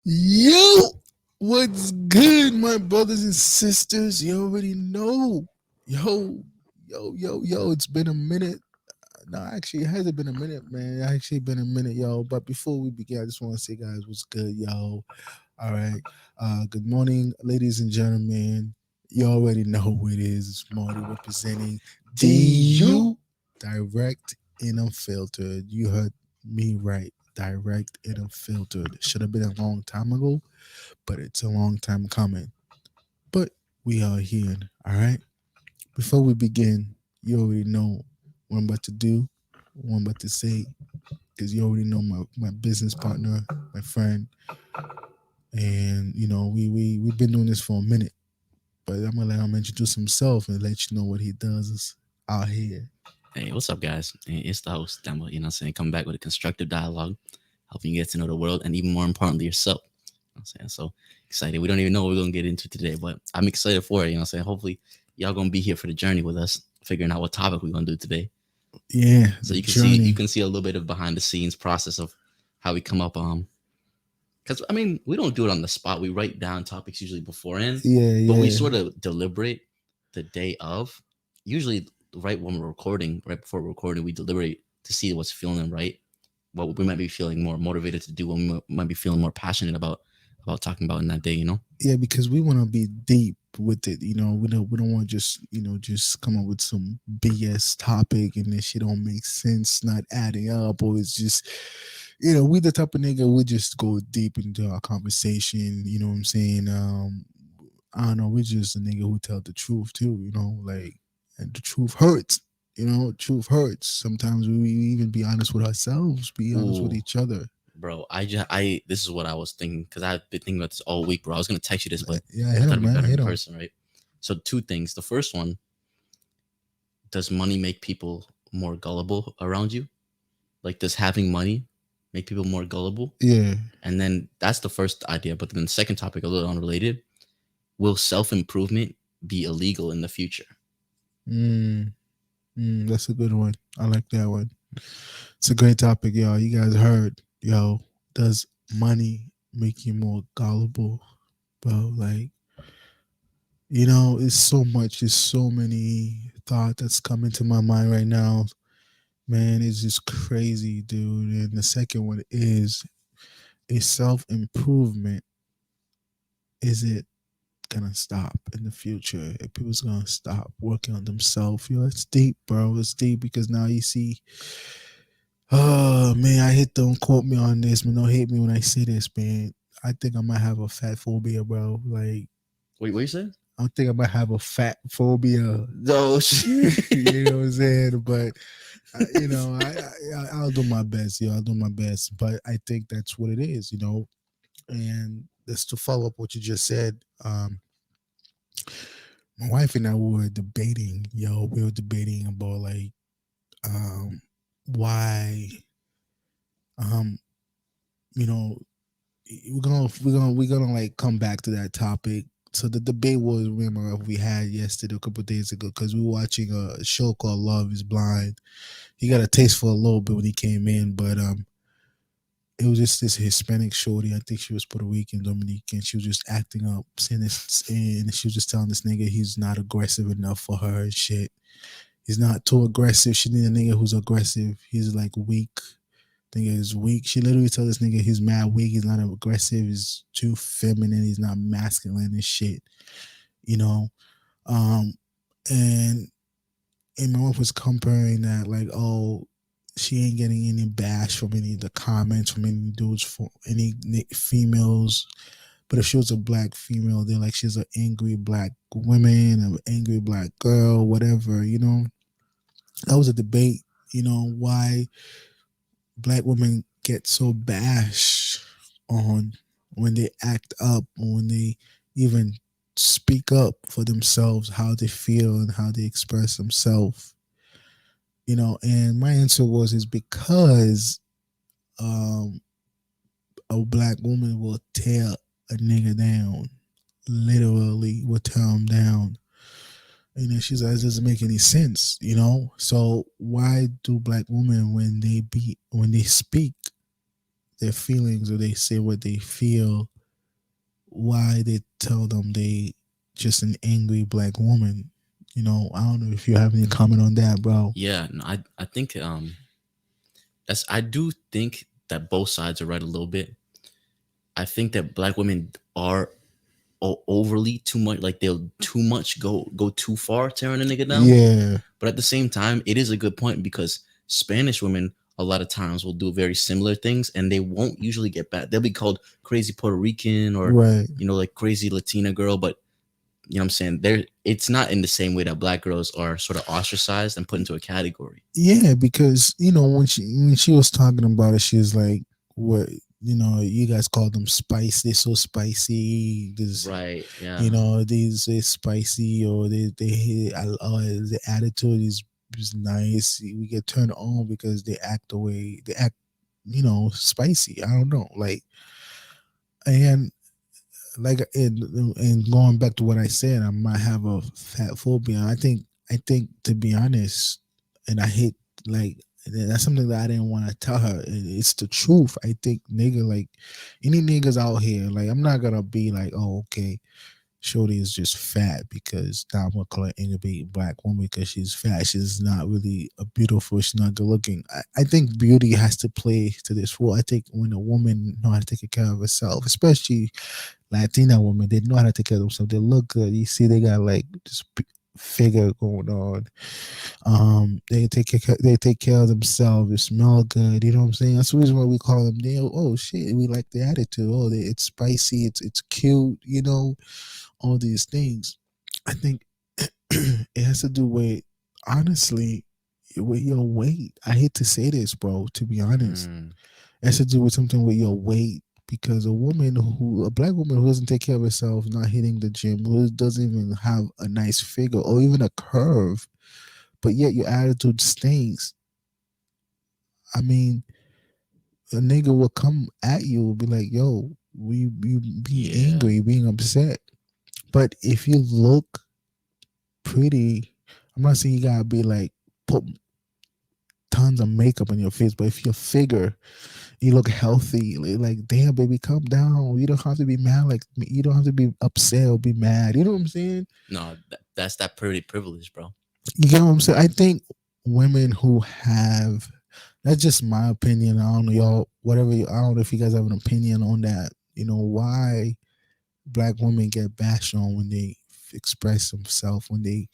Yo, what's good, my brothers and sisters? You already know. Yo. It's been a minute. No, actually, it hasn't been a minute, man. It actually been a minute, yo. But before we begin, I just want to say, guys, what's good, yo? All right. Good morning, ladies and gentlemen. You already know who it is. It's Marty representing DU Direct and Unfiltered. You heard me right. Direct and Unfiltered. Should have been a long time ago, but it's a long time coming. But we are here. All right. Before we begin, you already know what I'm about to do, what I'm about to say, because you already know my business partner, my friend, and we've been doing this for a minute. But I'm gonna let him introduce himself and let you know what he does out here. Hey, what's up, guys? It's the host, Demo, saying? Coming back with a constructive dialogue, helping you get to know the world and even more importantly, yourself. I'm saying? So excited. We don't even know what we're going to get into today, but I'm excited for it. Saying? Hopefully, y'all going to be here for the journey with us, figuring out what topic we're going to do today. Yeah, So the you journey. can see a little bit of behind the scenes process of how we come up. Because we don't do it on the spot. We write down topics usually beforehand, Yeah, but we yeah, sort of deliberate the day of. Usually, right when we're recording, right before we're recording, we deliberate to see what's feeling right, what we might be feeling more motivated to do, what we might be feeling more passionate about talking about in that day. yeah. Because we want to be deep with it. We don't want to just come up with some BS topic and this shit don't make sense, not adding up, or it's just we the type of nigga we just go deep into our conversation. You know what I'm saying? I don't know. We're just a nigga who tell the truth too. Like, and the truth hurts. Truth hurts. Sometimes we even be honest with ourselves, be honest with Ooh, each other. bro, this is what I was thinking because I've been thinking about this all week, bro. I was gonna text you this, but Yeah, I hit thought him, it'd be man. better in Hit him. person, right? So two things. The first one, does money make people more gullible around you? Like, does having money make people more gullible? Yeah. And then that's the first idea. But then the second topic, a little unrelated, will self improvement be illegal in the future? Mm, that's a good one. I like that one. It's a great topic, y'all. You guys heard, yo. Does money make you more gullible, bro? Like, it's so much. There's so many thought that's coming to my mind right now. Man, it's just crazy, dude. And the second one is self improvement. Is it gonna stop in the future? If people's gonna stop working on themselves, it's deep, bro. It's deep because now you see. Oh man, I hate. Don't quote me on this, man. Don't hate me when I say this, man. I think I might have a fat phobia, bro. Like, Wait, what you said? I think I might have a fat phobia. No. You know what I'm saying? But I'll do my best, I'll do my best. But I think that's what it is, And that's to follow up what you just said. My wife and I were debating, we were debating about like why um you know we're gonna like come back to that topic. So the debate was, remember, we had yesterday, a couple of days ago, because we were watching a show called Love Is Blind. He got a taste for a little bit when he came in, but it was just this Hispanic shorty. I think she was Puerto Rican, Dominican. She was just acting up, saying this, and she was just telling this nigga he's not aggressive enough for her and shit. He's not too aggressive. She need a nigga who's aggressive. He's like weak. Nigga is weak. She literally told this nigga he's mad weak. He's not aggressive. He's too feminine. He's not masculine and shit. You know. Um, and and my wife was comparing that, like, oh, she ain't getting any bash from any of the comments from any dudes, for any females. But if she was a black female, they're like, she's an angry black woman, an angry black girl, whatever. That was a debate. Why black women get so bashed on when they act up, or when they even speak up for themselves, how they feel and how they express themselves. And my answer was, is because um a black woman will tear a nigga down, literally will tear him down. And then she's like, it doesn't make any sense. So why do black women, when they speak, their feelings or they say what they feel, why they tell them they just an angry black woman. You know, I don't know if you have any comment on that, bro. Yeah, no, I think that's I do think that both sides are right a little bit. I think that black women are overly too much, like they'll too much go too far tearing a nigga down. Yeah, But at the same time, it is a good point because Spanish women a lot of times will do very similar things and they won't usually get bad. They'll be called crazy Puerto Rican or right. like crazy Latina girl, but you know what I'm saying? There it's not in the same way that black girls are sort of ostracized and put into a category. Yeah, because when she was talking about it, she was like, "What you guys call them spicy? They're so spicy. This, Right. Yeah. these are spicy, or the attitude is nice. We get turned on because they act the way they act. Spicy. I don't know, like and and going back to what I said, I might have a fat phobia. I think to be honest, and I hate like that's something that I didn't want to tell her. It's the truth. I think nigga like any niggas out here, like I'm not gonna be like, oh okay, Shorty is just fat because now I'm gonna call her angry black woman because she's fat. She's not really a beautiful. She's not good looking. I think beauty has to play to this role. I think when a woman know how to take care of herself, especially Latina women, they know how to take care of themselves. They look good. You see, they got like this figure going on. They take care of themselves. They smell good. You know what I'm saying? That's the reason why we call them. Oh shit, we like the attitude. It's spicy. It's cute. All these things. I think it has to do with honestly with your weight. I hate to say this, bro. To be honest, Mm, it has to do with something with your weight because a black woman who doesn't take care of herself, not hitting the gym, who doesn't even have a nice figure or even a curve, but yet your attitude stinks. I mean, a nigga will come at you, will be like, "Yo, we you being yeah. angry, being upset." But if you look pretty, I'm not saying you gotta be like put tons of makeup on your face, but if your figure you look healthy. Like, damn, baby, calm down. You don't have to be mad like me. You don't have to be upset or be mad. You know what I'm saying? No, that's that pretty privilege, bro. You get what I'm saying? I think women who have that's just my opinion. I don't know, y'all. I don't know if you guys have an opinion on that. Why black women get bashed on when they express themselves, when they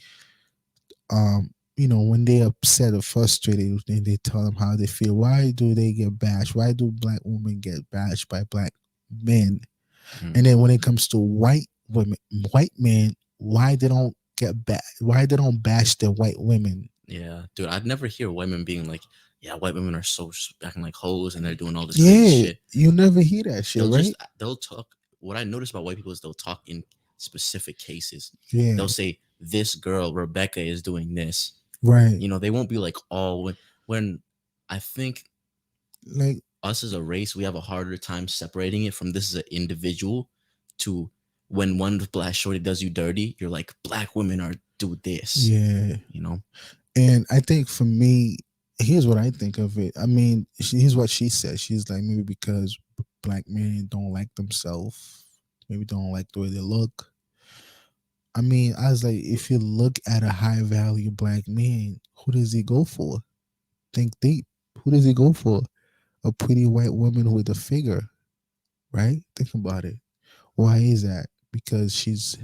when they upset or frustrated, then they tell them how they feel. Why do they get bashed? Why do black women get bashed by black men? Mm. And then when it comes to white women, white men, why they don't bash the white women? Yeah, dude, I'd never hear women being like, "Yeah, white women are so acting like hoes and they're doing all this crazy Yeah, shit." you never hear that shit, right? They'll talk. What I notice about white people is they'll talk in specific cases. They'll Yeah, say, "This girl Rebecca is doing this." right. They won't be like all when I think Like, us as a race, we have a harder time separating it from this as an individual to when one black shorty does you dirty, you're like, black women are do this, yeah. you know? And I think for me, here's what I think of it. I mean, here's what she said. She's like, maybe because black men don't like themselves, maybe don't like the way they look. I mean, I was like, if you look at a high value black man, who does he go for? Think deep. Who does he go for? A pretty white woman with a figure, right? Think about it. Why is that? Because she's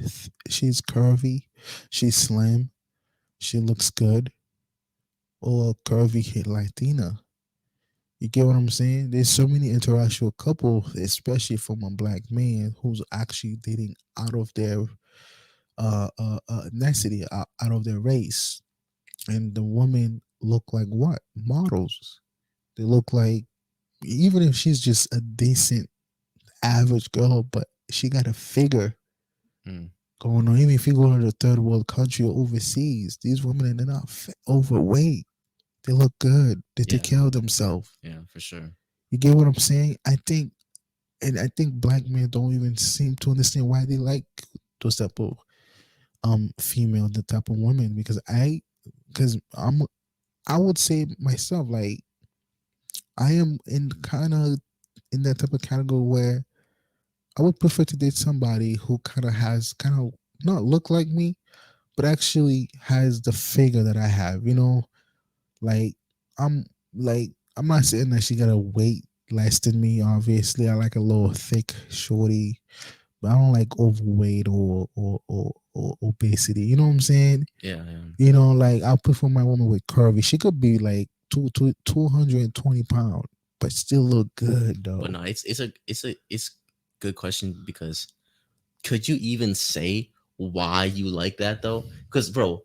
curvy, she's slim, she looks good, or a curvy hit Latina. You get what I'm saying? There's so many interracial couples, especially from a black man who's actually dating out of their ethnicity, out of their race, and the women look like what models. They look like even if she's just a decent average girl, but she got a figure Mm, going on. Even if you go to the third world country or overseas, these women they're not overweight. They look good. They take yeah, care of themselves. yeah, for sure. You get what I'm saying? I think black men don't even seem to understand why they like those type of female, the type of women. I would say myself like I am in kind of in that type of category where I would prefer to date somebody who kind of not look like me, but actually has the figure that I have. You know, like I'm like I'm not saying that she got a weight less than me. Obviously, I like a little thick shorty, but I don't like overweight or obesity. You know what I'm saying? Yeah, yeah. You know, like I prefer my woman with curvy. She could be like 220 pounds, but still look good But though. no, it's good question because could you even say why you like that though? Because bro,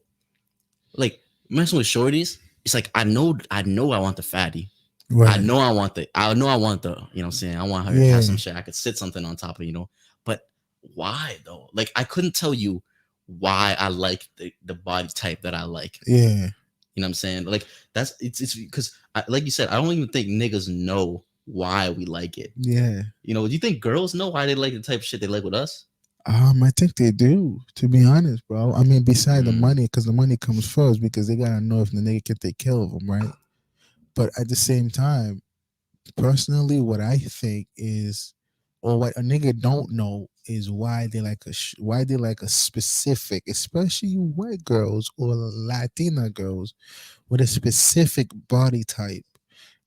like messing with shorties, it's like I know I want the fatty. Right. I know I want the, you know what I'm saying? I want her to have Yeah. some shit I could sit something on top of, you know. But why though? Like I couldn't tell you why I like the body type that I like. Yeah. You know what I'm saying? Like it's because like you said, I don't even think niggas know why we like it. Yeah. You know, do you think girls know why they like the type of shit they like with us? I think they do. To be honest, bro. I mean, beside the Mm, money, because the money comes first, because they gotta know if the nigga can take care of them, right? But at the same time, personally, what I think is, or what a nigga don't know is why they like why they like a specific, especially white girls or Latina girls with a specific body type.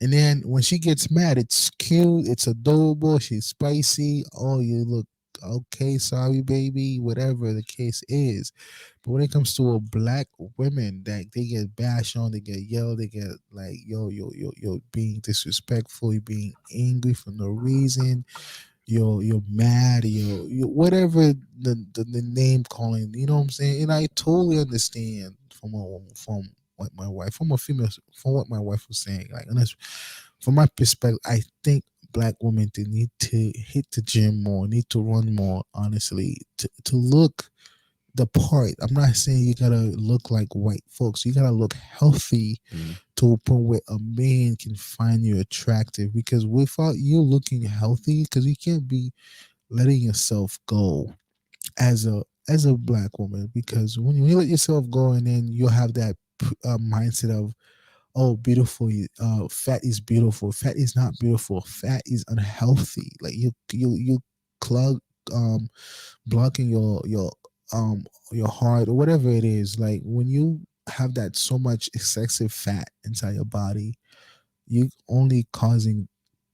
And then when she gets mad, it's cute, it's adorable, she's spicy. Oh, you look okay, sorry, baby, whatever the case is. But when it comes to a black women, that they get bashed on, they get yelled, they get like, yo, being disrespectful, you being angry for no reason, you're mad, you whatever the name calling, you know what I'm saying? And I totally understand from what my wife, from a female, from what my wife was saying. Like, unless from my perspective, I think black women they need to hit the gym more, need to run more, honestly, to look the part. I'm not saying you gotta look like white folks. You gotta look healthy mm, to a point where a man can find you attractive. Because without you looking healthy, because you can't be letting yourself go as a black woman. Because when you let yourself go, and then you'll have that mindset of, oh, beautiful, fat is beautiful. Fat is not beautiful. Fat is unhealthy. Like you clog um blocking your heart or whatever it is. Like when you have that so much excessive fat inside your body, you only causing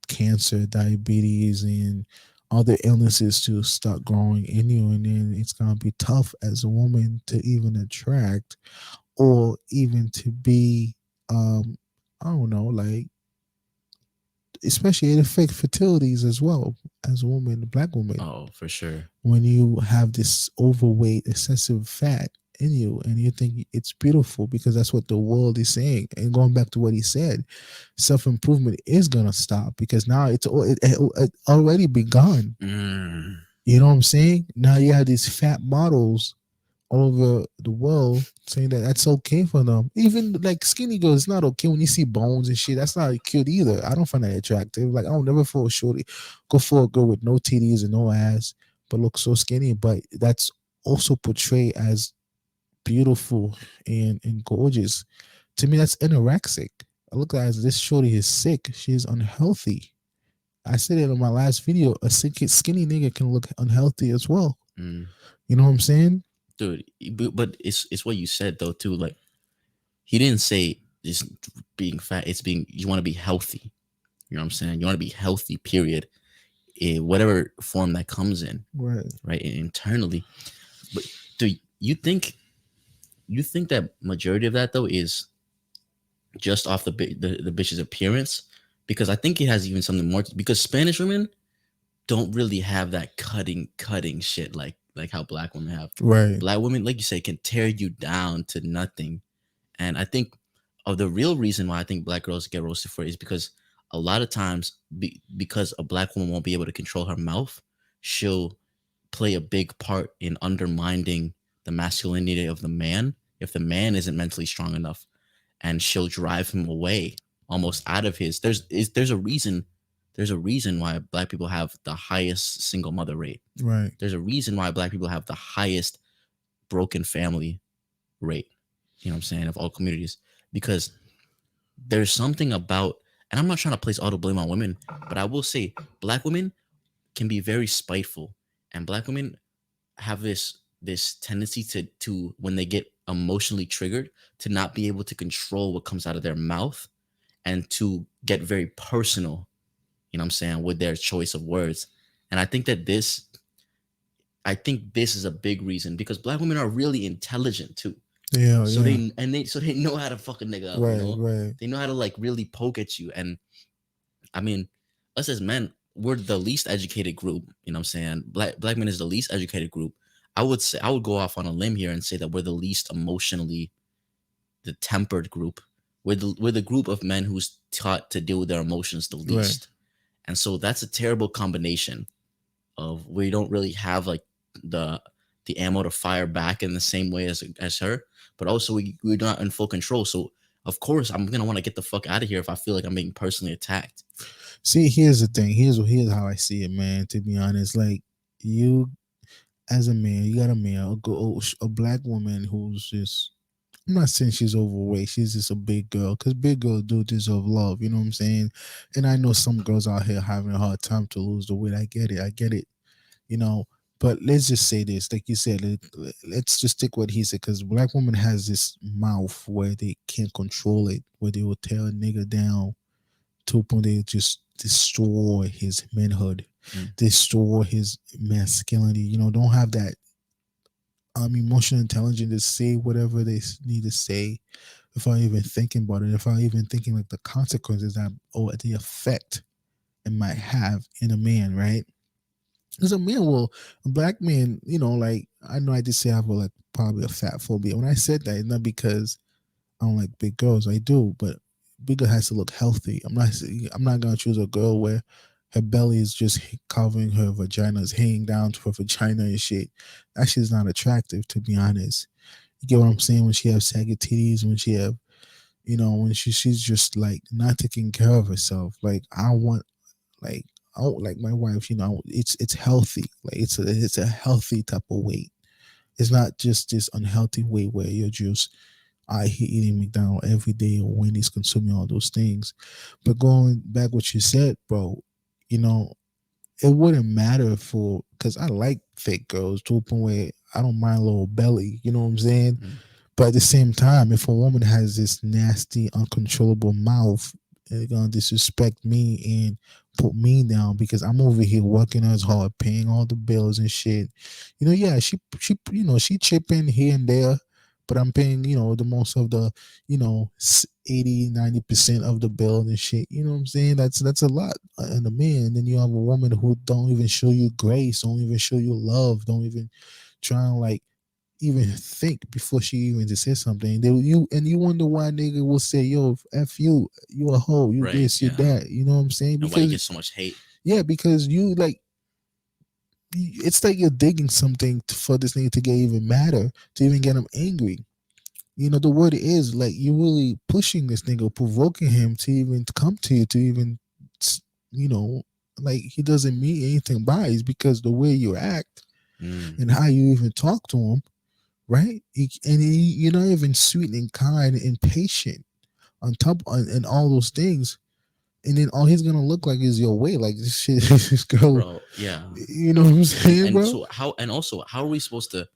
cancer, diabetes, and other illnesses to start growing in you. And then it's gonna be tough as a woman to even attract, or even to be I don't know, like, especially it affects fertilities as well. As a woman, a black woman, oh, for sure. when you have this overweight, excessive fat in you, and you think it's beautiful because that's what the world is saying. And going back to what he said, self improvement is gonna stop because now it already begun. Mm, You know what I'm saying? Now you have these fat models all over the world saying that that's okay for them. Even like skinny girls, it's not okay when you see bones and shit. That's not cute either. I don't find that attractive. Like, I'll never for a shorty go for a girl with no titties and no ass, but look so skinny. But that's also portrayed as beautiful and gorgeous. To me, that's anorexic. I look at it as this shorty is sick. She's unhealthy. I said it in my last video. A skinny nigga can look unhealthy as well. mm. You know what I'm saying? Dude, but it's what you said though too. Like he didn't say just being fat. It's being you want to be healthy. You know what I'm saying? You want to be healthy. Period. In whatever form that comes in, Right. right? Internally. But do you think that majority of that though is just off the bitch's appearance? Because I think it has even something more. Because Spanish women don't really have that cutting shit like how black women have. Right. Black women, like you say, can tear you down to nothing. And I think of the real reason why I think black girls get roasted for it is because a lot of times because a black woman won't be able to control her mouth, she'll play a big part in undermining the masculinity of the man if the man isn't mentally strong enough, and she'll drive him away almost out of his there's a reason why black people have the highest single mother rate. Right. There's a reason why black people have the highest broken family rate, you know what I'm saying, of all communities, because there's something about and I'm not trying to place all the blame on women, but I will say black women can be very spiteful, and black women have this tendency to when they get emotionally triggered to not be able to control what comes out of their mouth and to get very personal, you know what I'm saying, with their choice of words. And I think this is a big reason because black women are really intelligent too. Yeah, So yeah. they know how to fuck a nigga up, you Right, know? right. They know how to like really poke at you. And I mean, us as men, we're the least educated group. You know what I'm saying? Black men is the least educated group. I would go off on a limb here and say that we're the least emotionally the tempered group. We're the group of men who's taught to deal with their emotions the Right. least. And so that's a terrible combination of we don't really have like the the ammo to fire back in the same way as her, but also we're not in full control. So of course I'm gonna want to get the fuck out of here if I feel like I'm being personally attacked. See, here's the thing. Here's how I see it, man. To be honest, like you as a man, you got a man, a black woman who's just. I'm not saying she's overweight. She's just a big girl, because big girls do deserve love. You know what I'm saying? And I know some girls out here having a hard time to lose the weight. I get it. I get it. You know, but let's just say this, like you said, let's just stick what he said, because black woman has this mouth where they can't control it, where they will tear a nigga down to a point they just destroy his manhood, Mm, destroy his masculinity. You know, don't have that emotional intelligence to say whatever they need to say without even thinking about it, without even thinking like the consequences that or the effect it might have in a man, right? Because a man will, a black man, you know, like I know I did say I have like probably a fat phobia. When I said that, it's not because I don't like big girls. I do, but big girl has to look healthy. I'm not gonna choose a girl where her belly is just covering her vagina, is hanging down to her vagina and shit. That shit's not attractive, to be honest. You get what I'm saying? When she have saggy titties, when she have, you know, when she's just like not taking care of herself. Like I want, like I don't like my wife. You know, it's healthy. Like it's a healthy type of weight. It's not just this unhealthy weight where you're just I hate eating McDonald's every day or Wendy's, consuming all those things. But going back what you said, bro, you know, it wouldn't matter for because I like thick girls to a point where I don't mind a little belly. You know what I'm saying? mm, But at the same time, if a woman has this nasty, uncontrollable mouth, they're gonna disrespect me and put me down because I'm over here working as hard, paying all the bills and shit. You know, yeah, she she chipping here and there, but I'm paying the most of the 80-90% of the bill and shit. You know what I'm saying? That's a lot in a man. And then you have a woman who don't even show you grace, don't even show you love, don't even try and like even think before she even just said something. You wonder why nigga will say, "Yo, f you a hoe, you right, this, you yeah. that." You know what I'm saying? And why you Because get so much hate? yeah, because you like it's like you're digging something for this nigga to get even madder, to even get him angry. You know the word is like you really pushing this nigga, provoking him to even come to you, to even you know like he doesn't mean anything by it. It's because the way you act Mm, and how you even talk to him, right? You're not even sweet and kind and patient on top and all those things. And then all he's gonna look like is your way, like this shit, this girl. bro, yeah. You know what I'm and saying, and bro? so how and also how are we supposed to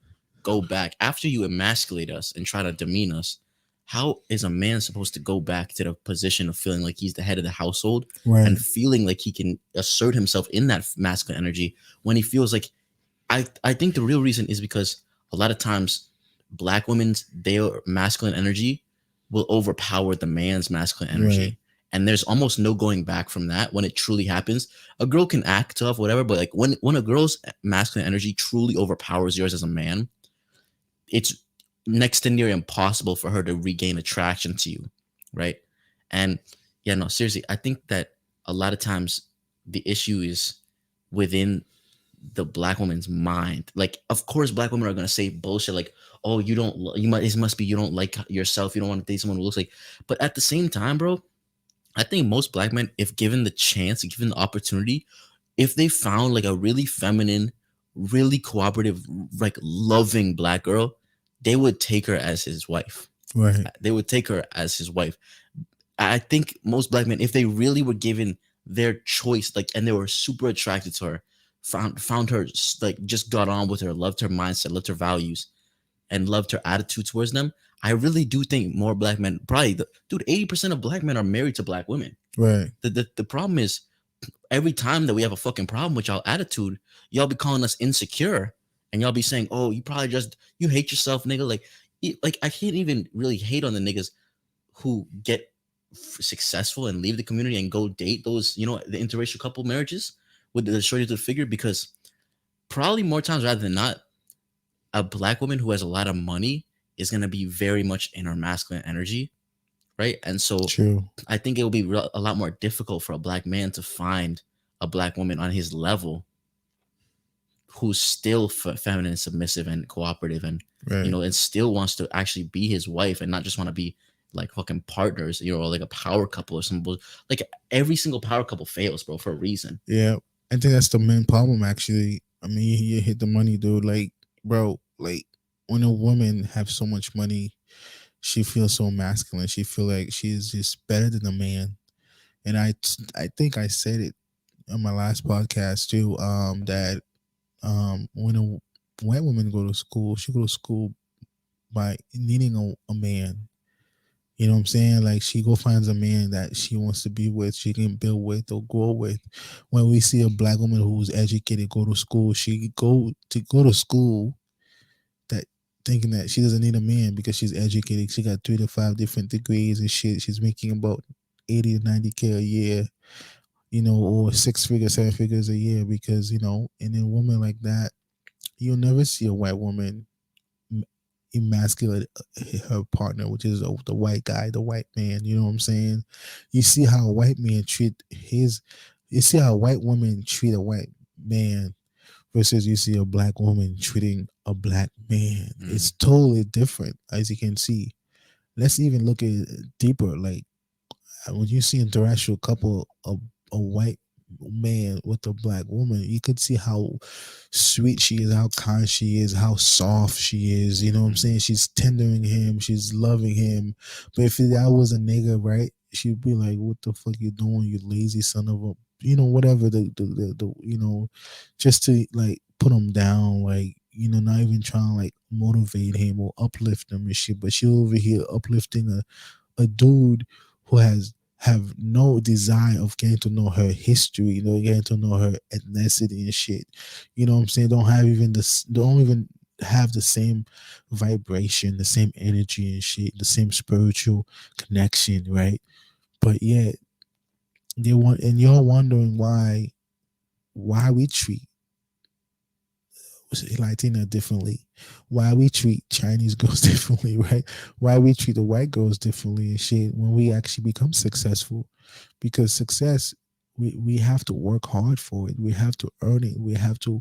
go back after you emasculate us and try to demean us? How is a man supposed to go back to the position of feeling like he's the head of the household Right, and feeling like he can assert himself in that masculine energy when he feels like I think the real reason is because a lot of times black women's their masculine energy will overpower the man's masculine right, energy. And there's almost no going back from that when it truly happens. A girl can act tough, whatever, but like when a girl's masculine energy truly overpowers yours as a man, it's next to near impossible for her to regain attraction to you, right? And yeah, no, seriously, I think that a lot of times the issue is within the black woman's mind. Like, of course, black women are gonna say bullshit like, "Oh, you don't, you might, it must be you don't like yourself. You don't want to date someone who looks like." But at the same time, bro, I think most black men, if given the chance, given the opportunity, if they found like a really feminine, really cooperative, like loving black girl, they would take her as his wife. right. They would take her as his wife. I think most black men, if they really were given their choice, like, and they were super attracted to her, found her, like, just got on with her, loved her mindset, loved her values, and loved her attitude towards them. I really do think more black men, probably, dude, 80% of black men are married to black women. Right. The problem is, every time that we have a fucking problem with y'all attitude, y'all be calling us insecure, and y'all be saying, "Oh, you probably just you hate yourself, nigga." Like I can't even really hate on the niggas who get successful and leave the community and go date those, the interracial couple marriages with the shorty to the figure, because probably more times rather than not, a black woman who has a lot of money is gonna be very much in her masculine energy, right? And so True. I think it will be a lot more difficult for a black man to find a black woman on his level who's still feminine, submissive, and cooperative, and Right. and still wants to actually be his wife and not just want to be like fucking partners, or like a power couple or something. Like, every single power couple fails, bro, for a reason. Yeah. I think that's the main problem, actually. I mean, you hit the money, dude. Like, bro, like when a woman have so much money, she feels so masculine. She feel like she's just better than a man. And I think I said it on my last podcast too. That when a white woman go to school, she go to school by needing a man. You know what I'm saying? Like, she go finds a man that she wants to be with, she can build with or grow with. When we see a black woman who's educated go to school, she go to school that thinking that she doesn't need a man because she's educated. She got 3 to 5 different degrees and shit. She's making about 80 to 90K a year, or 6 figures, 7 figures a year, because and a woman like that, you'll never see a white woman emasculate her partner, which is the white guy, the white man. You know what I'm saying? You see how a white man you see how a white woman treat a white man versus you see a black woman treating a black man. It's totally different, as you can see. Let's even look at it deeper. Like, when you see an interracial couple, a white man with a black woman, you could see how sweet she is, how kind she is, how soft she is. You know what I'm saying? She's tendering him, she's loving him. But if that was a nigga, right, she'd be like, "What the fuck you doing, you lazy son of a," whatever just to like put him down, like, not even trying to like motivate him or uplift him and shit. But she over here uplifting a dude who have no desire of getting to know her history, getting to know her ethnicity and shit. You know what I'm saying? Don't even have the same vibration, the same energy and shit, the same spiritual connection, right? But yet and you're wondering why we treat Latina differently, why we treat Chinese girls differently, right? Why we treat the white girls differently and shit when we actually become successful. Because success, we have to work hard for it. We have to earn it. We have to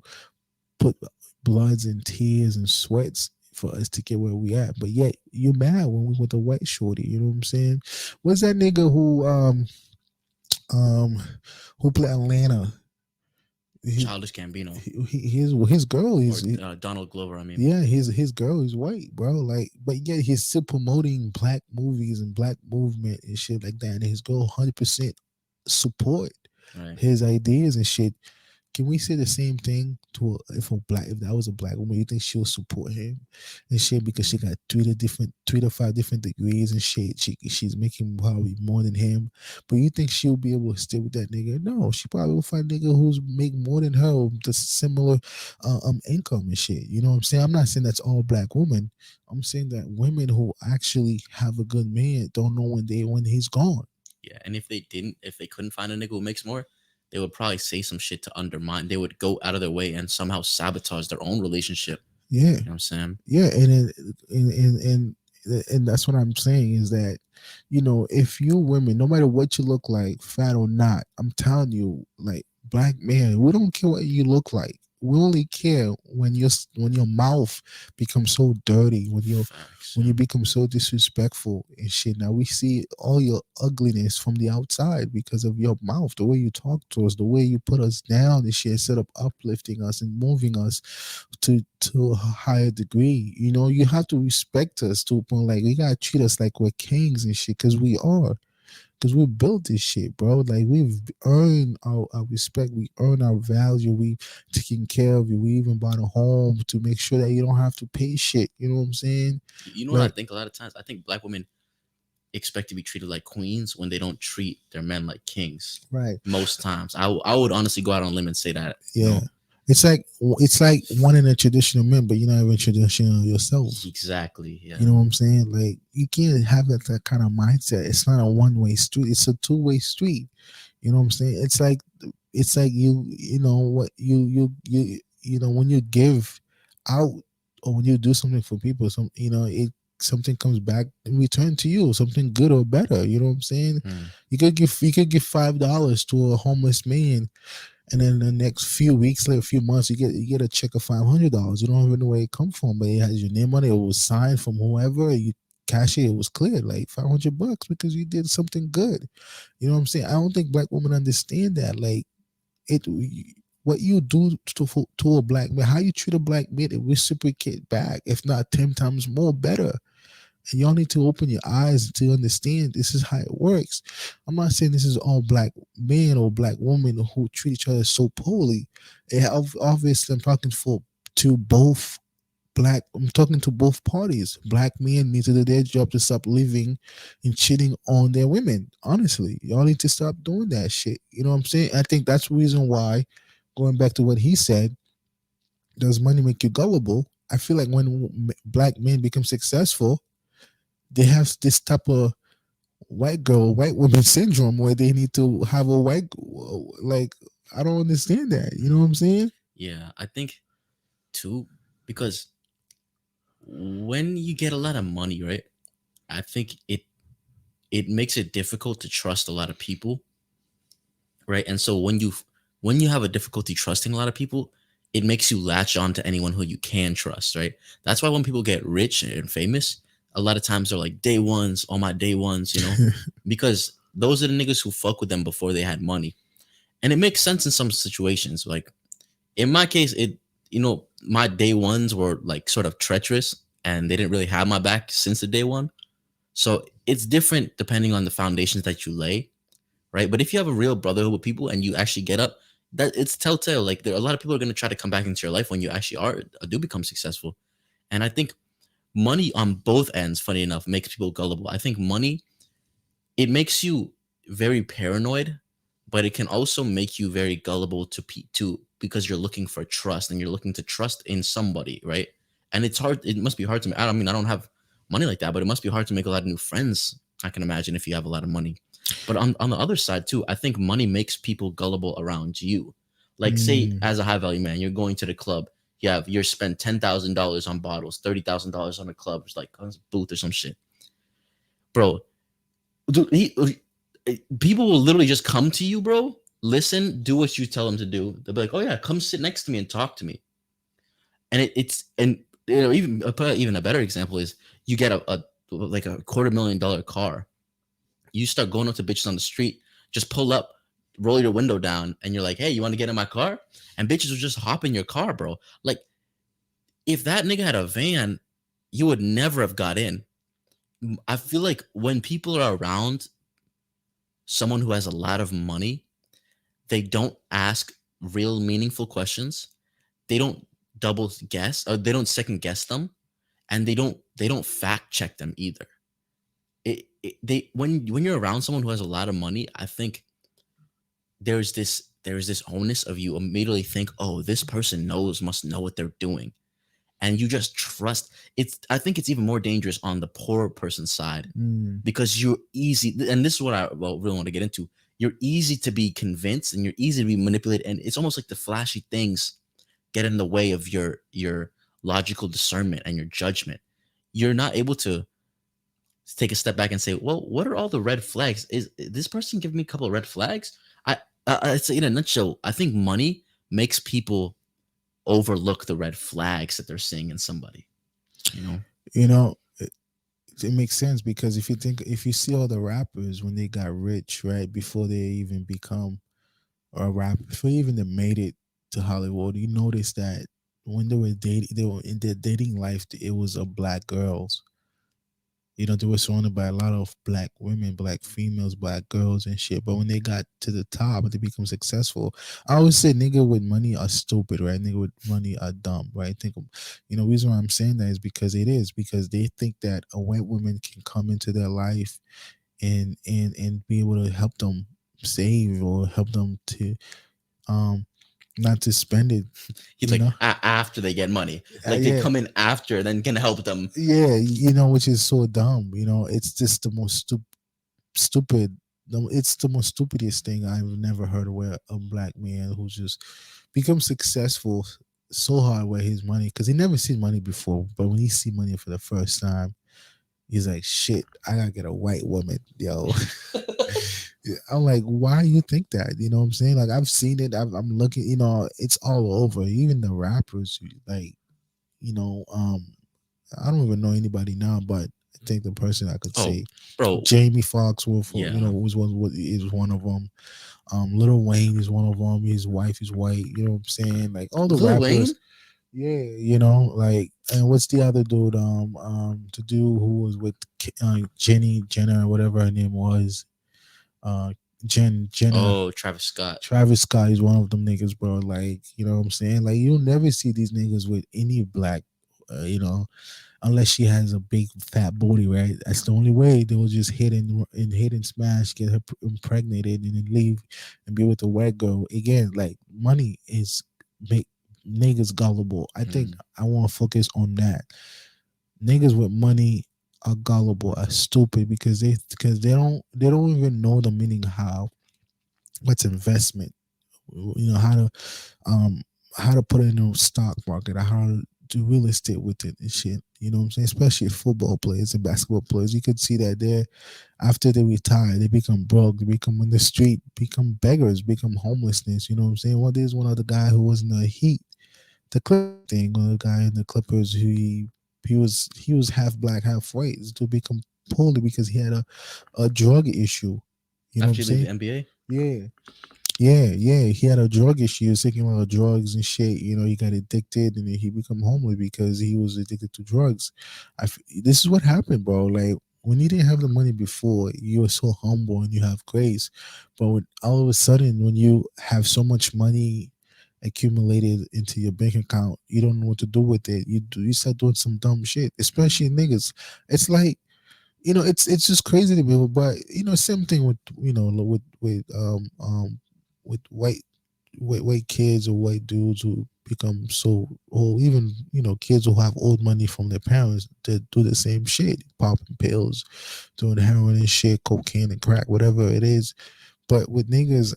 put bloods and tears and sweats for us to get where we at. But yet you're mad when we with the white shorty. You know what I'm saying? What's that nigga um who played Atlanta? He, Childish Gambino, his girl or is Donald Glover. I mean, yeah, his girl is white, bro. Like, but yet he's still promoting black movies and black movement and shit like that. And his girl 100% support right? his ideas and shit. Can we say the same thing to if that was a black woman? You think she'll support him and shit because she got 3 to 5 different degrees and shit? She's making probably more than him, but you think she'll be able to stay with that nigga? No, she probably will find a nigga who's make more than her, the similar income and shit. You know what I'm saying? I'm not saying that's all black women. I'm saying that women who actually have a good man don't know when he's gone. Yeah, and if they couldn't find a nigga who makes more, they would probably say some shit to undermine. They would go out of their way and somehow sabotage their own relationship. Yeah. You know what I'm saying? Yeah, and that's what I'm saying is that, if you women, no matter what you look like, fat or not, I'm telling you, like, black man, we don't care what you look like. We only care when your mouth becomes so dirty, Facts. when you become so disrespectful and shit. Now we see all your ugliness from the outside because of your mouth, the way you talk to us, the way you put us down and shit, instead of uplifting us and moving us to a higher degree. You have to respect us to a point, like, you gotta treat us like we're kings and shit, because we are. because we built this shit, bro. Like we've earned our respect, we earn our value, we taking care of you. We even bought a home to make sure that you don't have to pay shit. You know what I'm saying? You know what I Like, think a lot of times? I think black women expect to be treated like queens when they don't treat their men like kings. right. Most times, I would honestly go out on a limb and say that. You Yeah. know, It's like wanting a traditional man, but you're not even traditional yourself. exactly. You Yeah. know what I'm saying? Like you can't have that kind of mindset. It's not a one-way street. It's a two-way street. You know what I'm saying? It's like you know what you know when you give out or when you do something for people, it something comes back in return to you, something good or better. You know what I'm saying? Hmm. You could give $5 to a homeless man, and then the next few weeks, like a few months, you get a check of $500. You don't even know where it come from, but it has your name on it. It was signed from whoever. You cash it. It was cleared like $500 because you did something good. You know what I'm saying? I don't think black women understand that. Like it, what you do to a black man, how you treat a black man, it reciprocate back, if not 10 times more better. And y'all need to open your eyes to understand this is how it works. I'm not saying this is all black men or black women who treat each other so poorly. Obviously, I'm talking to both black. I'm talking to both parties. Black men need to do their job to stop living and cheating on their women. Honestly, y'all need to stop doing that shit. You know what I'm saying? I think that's the reason why. Going back to what he said, does money make you gullible? I feel like when black men become successful, they have this type of white woman syndrome where they need to have a white, like, I don't understand that. You know what I'm saying? Yeah, I think too, because when you get a lot of money, right? I think it makes it difficult to trust a lot of people, right? And so when you have a difficulty trusting a lot of people, it makes you latch on to anyone who you can trust, right? That's why when people get rich and famous, a lot of times they're like day ones, all my day ones, because those are the niggas who fuck with them before they had money. And it makes sense in some situations. Like in my case, my day ones were like sort of treacherous and they didn't really have my back since the day one. So it's different depending on the foundations that you lay, right? But if you have a real brotherhood with people and you actually get up, that it's telltale. Like there are a lot of people are going to try to come back into your life when you actually do become successful. And I think money on both ends, funny enough, makes people gullible. I think money, it makes you very paranoid, but it can also make you very gullible to because you're looking for trust and you're looking to trust in somebody, right? And it's hard. It must be hard to. I mean, I don't have money like that, but it must be hard to make a lot of new friends. I can imagine if you have a lot of money. But on the other side too, I think money makes people gullible around you. Like say, Mm, as a high value man, you're going to the club. You're spent $10,000 on bottles, $30,000 on a club, it's like a booth or some shit, bro. Dude, people will literally just come to you, bro. Listen, do what you tell them to do. They'll be like, "Oh yeah, come sit next to me and talk to me." And it's and even a better example is you get a like a $250,000 car. You start going up to bitches on the street, just pull up, roll your window down, and you're like, "Hey, you want to get in my car?" And bitches will just hop in your car, bro. Like if that nigga had a van, you would never have got in. I feel like when people are around someone who has a lot of money, they don't ask real meaningful questions. They don't double guess or they don't second guess them, and they don't fact check them either. They when you're around someone who has a lot of money, I think there's this onus of you immediately think, oh, this person must know what they're doing, and you just trust. I think it's even more dangerous on the poor person's side mm, because you're easy, and this is what I really want to get into. You're easy to be convinced and you're easy to be manipulated, and it's almost like the flashy things get in the way of your logical discernment and your judgment. You're not able to take a step back and say, well, what are all the red flags? Is this person giving me a couple of red flags? I'd say in a nutshell, I think money makes people overlook the red flags that they're seeing in somebody, you know. you know, it makes sense because if you see all the rappers when they got rich, right before they even become a rapper, before even they made it to Hollywood, you notice that when they were in their dating life, it was a black girls. They were surrounded by a lot of black women, black females, black girls and shit. But when they got to the top, they become successful. I always say nigga with money are stupid, right? Nigga with money are dumb, right? Think, reason why I'm saying that is because they think that a white woman can come into their life and be able to help them save or help them to um not to spend it, He's you like know. after they get money, like they Yeah, come in after, then can help them. yeah, which is so dumb. It's just the most stupid. It's the most stupidest thing I've never heard of, where a black man who's just become successful so hard with his money because he never seen money before, but when he see money for the first time, he's like, "Shit, I gotta get a white woman, yo." Yeah, I'm like, why do you think that? You know what I'm saying? Like, I've seen it. I'm looking. It's all over. Even the rappers, like, you know, um, I don't even know anybody now, but I think the person I could Oh, say, bro, Jamie Foxx, yeah. is one of them. Little Wayne is one of them. His wife is white. You know what I'm saying? Like all the Lil rappers. Wayne. Yeah, like, and what's the other dude? The dude who was with Jenny Jenner, whatever her name was. Uh, Jenner. Oh, Travis Scott. Travis Scott is one of them niggas, bro. Like, you know what I'm saying? Like, you'll never see these niggas with any black, unless she has a big fat booty, right? That's the only way they will just hit and smash, get her impregnated, and then leave and be with a white girl. Again, like, money is make niggas gullible. I think Mm, I want to focus on that. Niggas with money are gullible, are stupid because they don't even know the meaning of what's investment. How to um put it in the stock market, or how to do real estate with it and shit. You know what I'm saying? Especially football players and basketball players. You could see that after they retire, they become broke, they become on the street, become beggars, become homelessness. You know what I'm saying? Well, there's one other guy who was in the Heat, the Clippers thing, one of the guy in the Clippers who he was half black, half white, to become poorly because he had a drug issue. You know what I'm after you leave the saying? NBA. Yeah. Yeah. He had a drug issue. He was taking a lot of drugs and shit. He got addicted and then he become homeless because he was addicted to drugs. This is what happened, bro. Like, when you didn't have the money before, you were so humble and you have grace. But all of a sudden, when you have so much money accumulated into your bank account, you don't know what to do with it. You start doing some dumb shit, Mm, especially niggas. It's like, it's just crazy to me. But same thing with with white kids or white dudes who become so old. Even kids who have old money from their parents that do the same shit, popping pills, doing heroin and shit, cocaine and crack, whatever it is. But with niggas,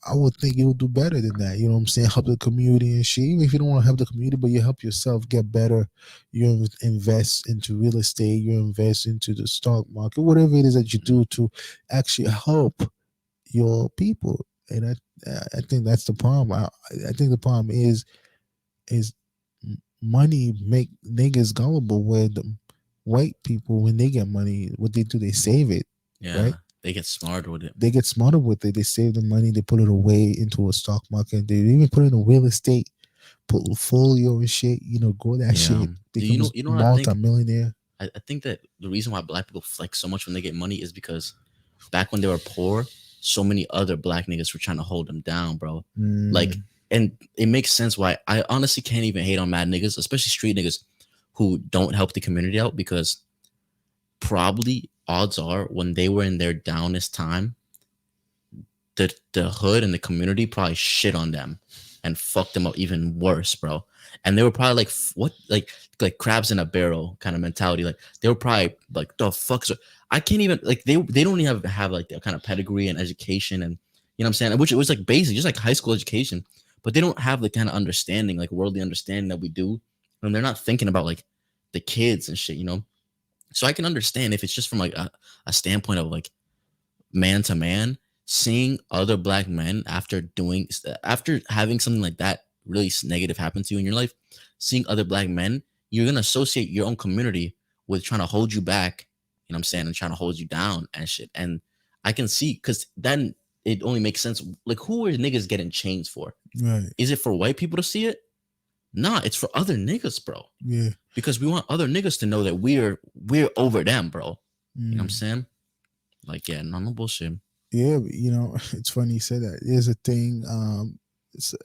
I would think you would do better than that. You know what I'm saying? Help the community and shit. Even if you don't want to help the community, but you help yourself get better. You invest into real estate. You invest into the stock market. Whatever it is that you mm, do to actually help your people. And I think that's the problem. I think the problem is money make niggas gullible. Where the white people, when they get money, what they do, they save it, right? yeah, they get smart with it. They get smarter with it. They save the money. They put it away into a stock market. They even put it in a real estate portfolio and shit. Grow that Yeah. shit. Do you know? Becomes You know what I think? multi-millionaire. I think that the reason why black people flex so much when they get money is because back when they were poor, so many other black niggas were trying to hold them down, bro. Like, Mm, and it makes sense why I honestly can't even hate on mad niggas, especially street niggas who don't help the community out because probably odds are when they were in their downest time, the hood and the community probably shit on them and fucked them up even worse, bro. And they were probably like, what, like crabs in a barrel kind of mentality. Like they were probably like, the fuck. I can't even like they don't even have like that kind of pedigree and education and you know what I'm saying, which it was like basic, just like high school education, but they don't have the kind of understanding, like worldly understanding that we do, and they're not thinking about like the kids and shit, you know. So I can understand if it's just from like a standpoint of like man to man, seeing other black men after having something like that really negative happen to you in your life, seeing other black men, you're gonna associate your own community with trying to hold you back, you know what I'm saying, and trying to hold you down and shit. And I can see because then it only makes sense. Like who are niggas getting chains for? right. Is it for white people to see it? Nah, it's for other niggas, bro. Yeah. Because we want other niggas to know that we're over them, bro. You know what I'm Mm. saying? Like, yeah, no bullshit. Yeah, but, it's funny you said that. There's a thing.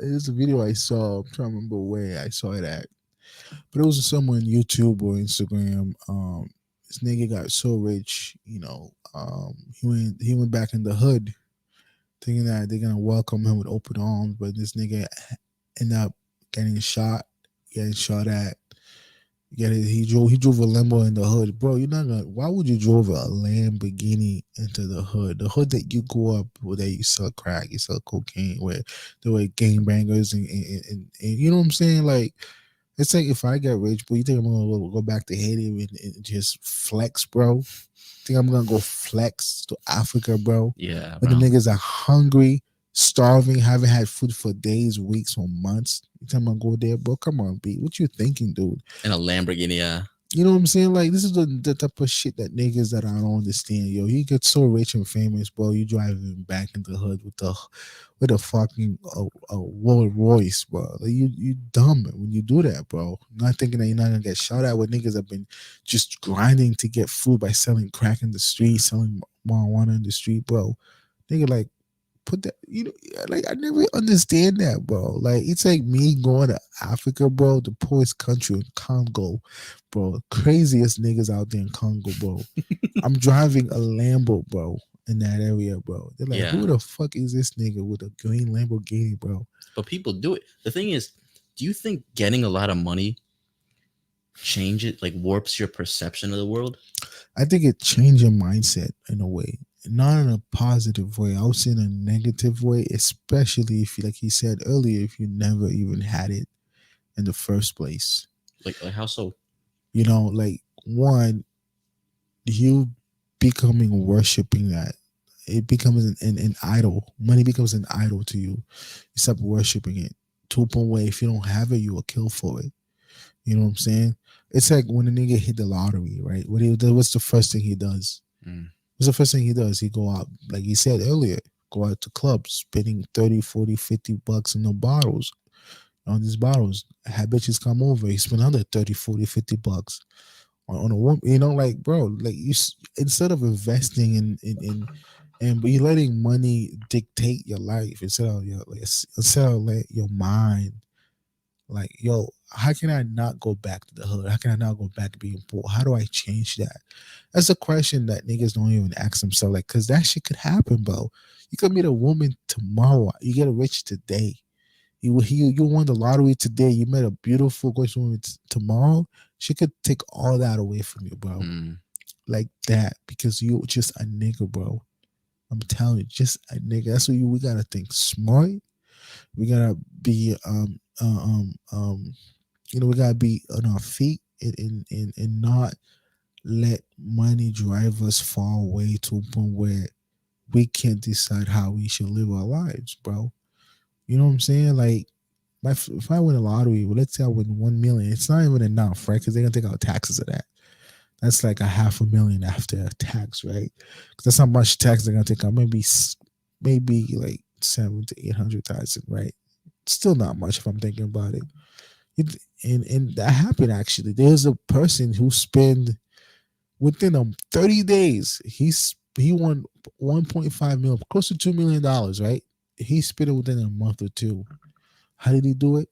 There's a video I saw. I'm trying to remember where I saw it at, but it was somewhere on YouTube or Instagram. This nigga got so rich, he went back in the hood, thinking that they're gonna welcome him with open arms, but this nigga ended up getting shot, getting shot at. He drove a limo in the hood, bro. You're not gonna. Why would you drove a Lamborghini into the hood that you grew up where they you sell crack, you sell cocaine, where there were gangbangers and you know what I'm saying? Like it's like if I get rich, bro, you think I'm gonna go back to Haiti and just flex, bro? Think I'm gonna go flex to Africa, bro? Yeah, When the bro. niggas are hungry, starving, haven't had food for days, weeks, or months. You think I'm gonna go there, bro? Come on, B. What you thinking, dude? In a Lamborghini, yeah. You know what I'm saying? Like this is the type of shit that niggas that I don't understand. Yo, you get so rich and famous, bro. You driving back in the hood with a fucking Rolls Royce, bro. Like, you dumb when you do that, bro. Not thinking that you're not gonna get shot at. Where niggas have been just grinding to get food by selling crack in the street, selling marijuana in the street, bro. Nigga, like put that, like I never understand that, bro. Like it's like me going to Africa, bro, the poorest country in Congo, bro. Craziest niggas out there in Congo, bro. I'm driving a Lambo, bro, in that area, bro. They're like, Yeah. who the fuck is this nigga with a green Lamborghini, bro? But people do it. The thing is, do you think getting a lot of money change it, like warps your perception of the world? I think it changed your mindset in a way. Not in a positive way. I would say in a negative way, especially if, like he said earlier, if you never even had it in the first place. Like how so? Like one, you becoming worshiping that. It becomes an idol. Money becomes an idol to you. You stop worshiping it to a point where if you don't have it, you will kill for it. You know what I'm saying? It's like when a nigga hit the lottery, right? What's the first thing he does? Mm. What's the first thing he does? He go out, like he said earlier, go out to clubs, spending 30, 40, $50 in the bottles, on these bottles. Have bitches come over, he spend another 30, 40, $50 on a woman. Like, bro, like instead of investing in and but you're letting money dictate your life instead of let your mind, like, yo, how can I not go back to the hood? How can I not go back to being poor? How do I change that? That's a question that niggas don't even ask themselves. Like, cause that shit could happen, bro. You could meet a woman tomorrow. You get rich today. You won the lottery today. You met a beautiful gorgeous woman tomorrow. She could take all that away from you, bro. Mm. Like that, because you just a nigga, bro. I'm telling you, just a nigga. That's what we gotta think smart. We gotta be we gotta be on our feet and not let money drive us far away to a point where we can't decide how we should live our lives, bro. You know what I'm saying? Like, if I win a lottery, well, let's say I win 1 million, it's not even enough, right? Because they're gonna take out taxes of that. That's like a half a million after tax, right? Because that's how much tax they're gonna take out. Maybe like 700 to 800,000, right? Still not much if I'm thinking about it. And that happened actually. There's a person who spent within 30 days. He won 1.5 million, close to $2 million, right? He spent it within a month or two. How did he do it?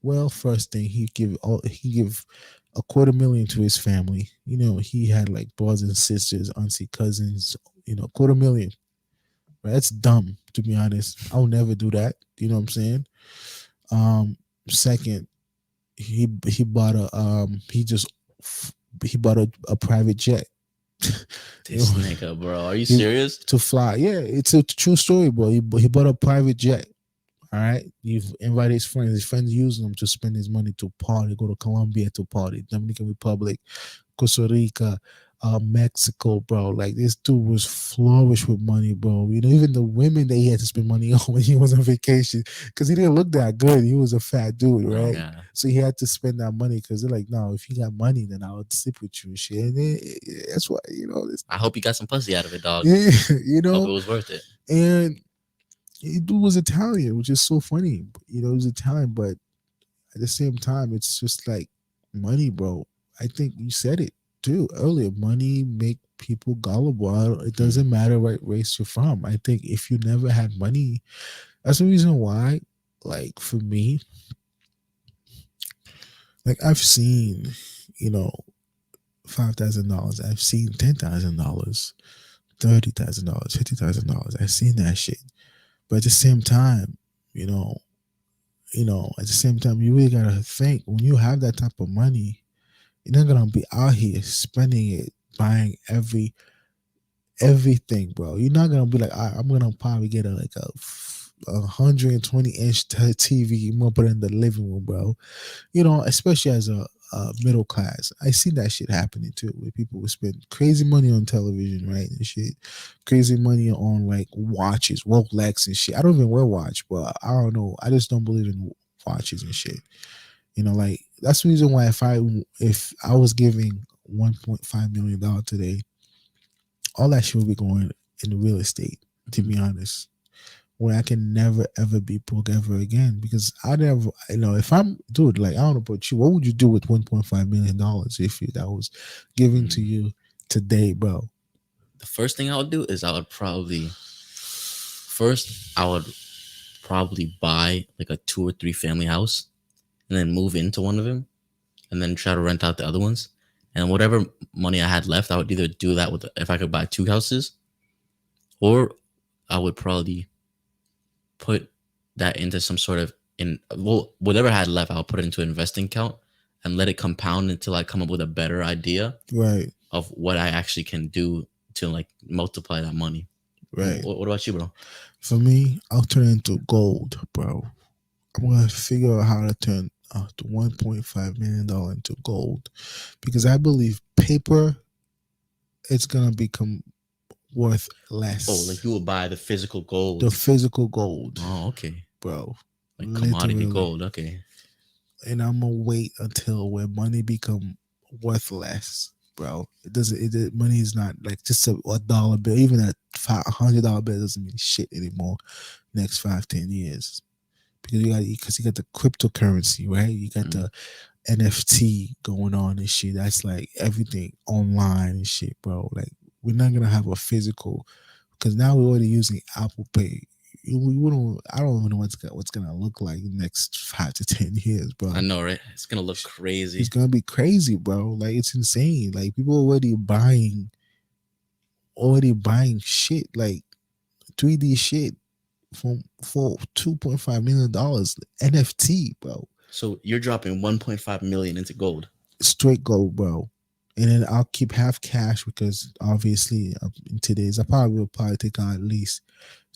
Well, first thing he give a quarter million to his family. He had like brothers and sisters, auntie, cousins. Quarter million. Right? That's dumb, to be honest. I'll never do that. You know what I'm saying? Second, he bought he bought a private jet. This nigga, bro. Are you He, serious? to fly. Yeah, it's a true story, bro. He bought a private jet. All right, you've invited his friends. His friends using him to spend his money to party, go to Colombia to party, Dominican Republic, Costa Rica, Mexico, bro. Like this dude was flourished with money, bro. Even the women that he had to spend money on when he was on vacation, because he didn't look that good. He was a fat dude, Oh right? yeah. So he had to spend that money because they're like, no, if you got money, then I would sleep with you and shit. And that's why, this, I hope you got some pussy out of it, dog. yeah, Hope it was worth it. and dude was Italian, which is so funny. He was Italian, but at the same time, it's just like money, bro. I think you said it too earlier. Money make people gullible. It Mm. doesn't matter what race you're from. I think if you never had money, that's the reason why. Like for me, like I've seen, you know, $5,000. I've seen $10,000, $30,000, $50,000. I've seen that shit. But at the same time, you know, at the same time, you really gotta think when you have that type of money, you're not gonna be out here spending it buying everything, bro. You're not gonna be like, I'm gonna probably get a 120-inch TV. I'm gonna put it in the living room, bro. Especially as a middle class. I seen that shit happening too, where people would spend crazy money on television, right, and shit, crazy money on like watches, Rolex and shit. I don't even wear watch, but I don't know. I just don't believe in watches and shit. Like that's the reason why if I was giving $1.5 million today, all that shit would be going in real estate. To be honest, where I can never ever be broke ever again. Because I never, if I'm, dude, like, I don't know about you, what would you do with $1.5 million if that was given to Mm. you today, bro? The first thing I would do is I would probably buy like a 2 or 3 family house and then move into one of them and then try to rent out the other ones. And whatever money I had left, I would either do that with if I could buy 2 houses, or I would probably put that into some sort of whatever I had left, I'll put it into an investing account and let it compound until I come up with a better idea Right, of what I actually can do to like multiply that money. right. What about you, bro? For me, I'll turn it into gold, bro. I'm gonna figure out how to turn the $1.5 million into gold, because I believe paper, it's gonna become worth Oh, like less. you would buy the physical The gold. physical gold, Oh, okay. bro. Like commodity Literally. gold. Okay. And I'm gonna wait until when money become worth less, bro. It doesn't. Money is not like just a dollar bill. Even a $100 bill doesn't mean shit anymore. Next 5-10 years, because you got the cryptocurrency, right? You got Mm. the NFT going on and shit. That's like everything online and shit, bro. Like we're not gonna have a physical, because now we're already using Apple Pay. We don't. I don't even know what's gonna look like the next 5 to 10 years, I bro. know, right? It's gonna look It's crazy. gonna be crazy, bro. Like it's insane. Like people already buying shit like 3D shit for $2.5 million NFT, bro. So you're dropping 1.5 million into gold. Straight gold, bro. And then I'll keep half cash because obviously in today's, I probably take out at least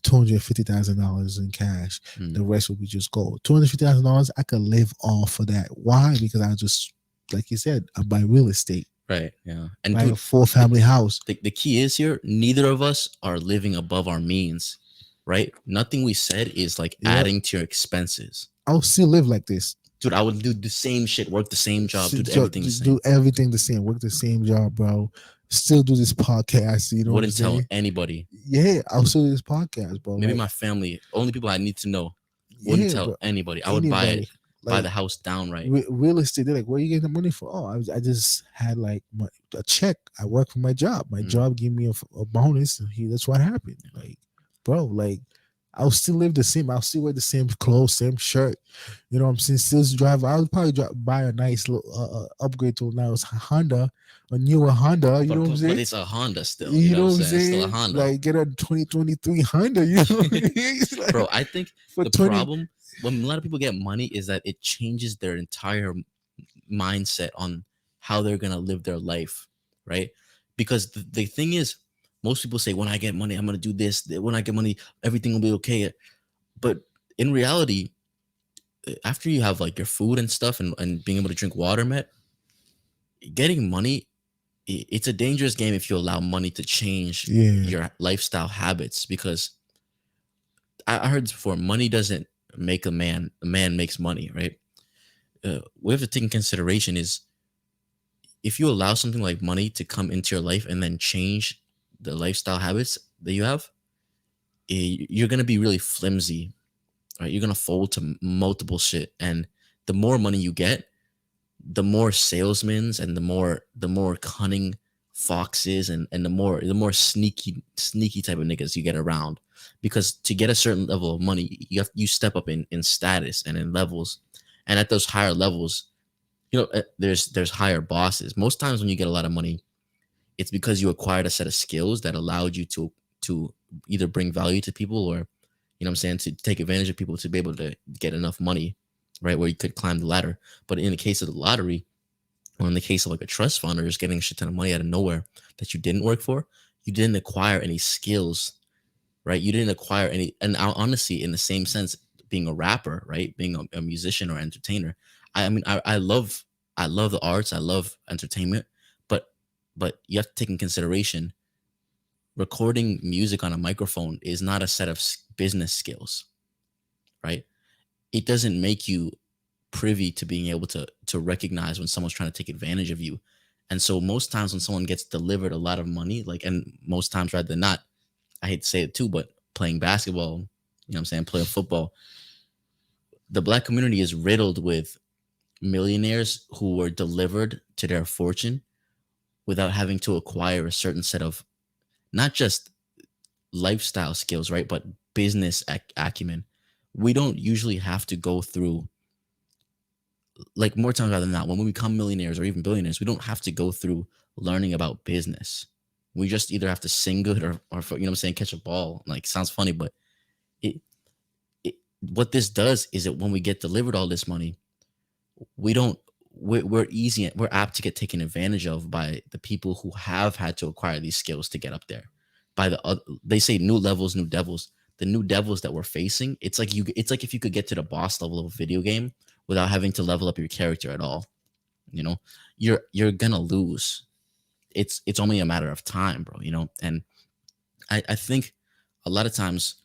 $250,000 in cash. Mm. The rest will be just gold. $250,000, I could live off of that. Why? Because I just, like you said, I buy real estate, Right. Yeah. And buy a dude, full the, family house. the key is here, neither of us are living above our means, right? Nothing we said is like Yep, adding to your expenses. I'll still live like this. Dude, I would do the same shit, work the same job, do everything the Do same. everything the same, work the same job, bro. Still do this podcast. You know what I'm Wouldn't tell saying? anybody. Yeah, I'll still do this podcast, bro. Maybe Like, my family, only people I need to know. Wouldn't yeah, tell bro. anybody. I would buy it, Anybody. buy the Like, house downright. real estate, they're like, where are you getting the money for? Oh, I just had like a check. I work for my job. My Mm. job gave me a bonus. And that's what happened. Like, bro, like, I'll still live the same. I'll still wear the same clothes, same shirt. You know what I'm saying? Still drive. I'll probably buy a nice little upgrade to a nice Honda, a newer Honda. You know But, what I'm but but saying? it's a Honda still. You You know what know I'm what I'm saying? It's still a saying? Honda. Like, get a 2023 Honda. You know what I mean? It's Bro, like, I think for the 20. problem when a lot of people get money is that it changes their entire mindset on how they're gonna live their life, right? Because the thing is, most people say, when I get money, I'm gonna do this. When I get money, everything will be okay. But in reality, after you have like your food and stuff and being able to drink water, met, getting money, it's a dangerous game if you allow money to change Yeah, your lifestyle habits. Because I heard this before, money doesn't make a man makes money, right? We have to take in consideration is if you allow something like money to come into your life and then change the lifestyle habits that you have, you're gonna be really flimsy, right? You're gonna fold to multiple shit, and the more money you get, the more salesmen and the more cunning foxes and the more sneaky type of niggas you get around. Because to get a certain level of money, you step up in status and in levels, and at those higher levels, there's higher bosses. Most times when you get a lot of money, it's because you acquired a set of skills that allowed you to either bring value to people, or what I'm saying, to take advantage of people to be able to get enough money, right, where you could climb the ladder. But in the case of the lottery, or in the case of like a trust fund, or just getting a shit ton of money out of nowhere that you didn't work for, you didn't acquire any skills, right? You didn't acquire any. And honestly, in the same sense, being a rapper, right, being a musician or entertainer, I mean, I love the arts, I love entertainment, but you have to take in consideration, recording music on a microphone is not a set of business skills, right? It doesn't make you privy to being able to recognize when someone's trying to take advantage of you. And so most times when someone gets delivered a lot of money, like, and most times rather than not, I hate to say it too, but playing basketball, what I'm saying, playing football, the black community is riddled with millionaires who were delivered to their fortune without having to acquire a certain set of, not just lifestyle skills, right, but business acumen. We don't usually have to go through, like, more times rather than not, when we become millionaires or even billionaires, we don't have to go through learning about business. We just either have to sing good, or what I'm saying, catch a ball. Like, sounds funny, but it, what this does is that when we get delivered all this money, we don't we're apt to get taken advantage of by the people who have had to acquire these skills to get up there. By the they say new levels, new devils. The new devils that we're facing, it's like if you could get to the boss level of a video game without having to level up your character at all. you know you're gonna lose. It's only a matter of time, bro. And I think a lot of times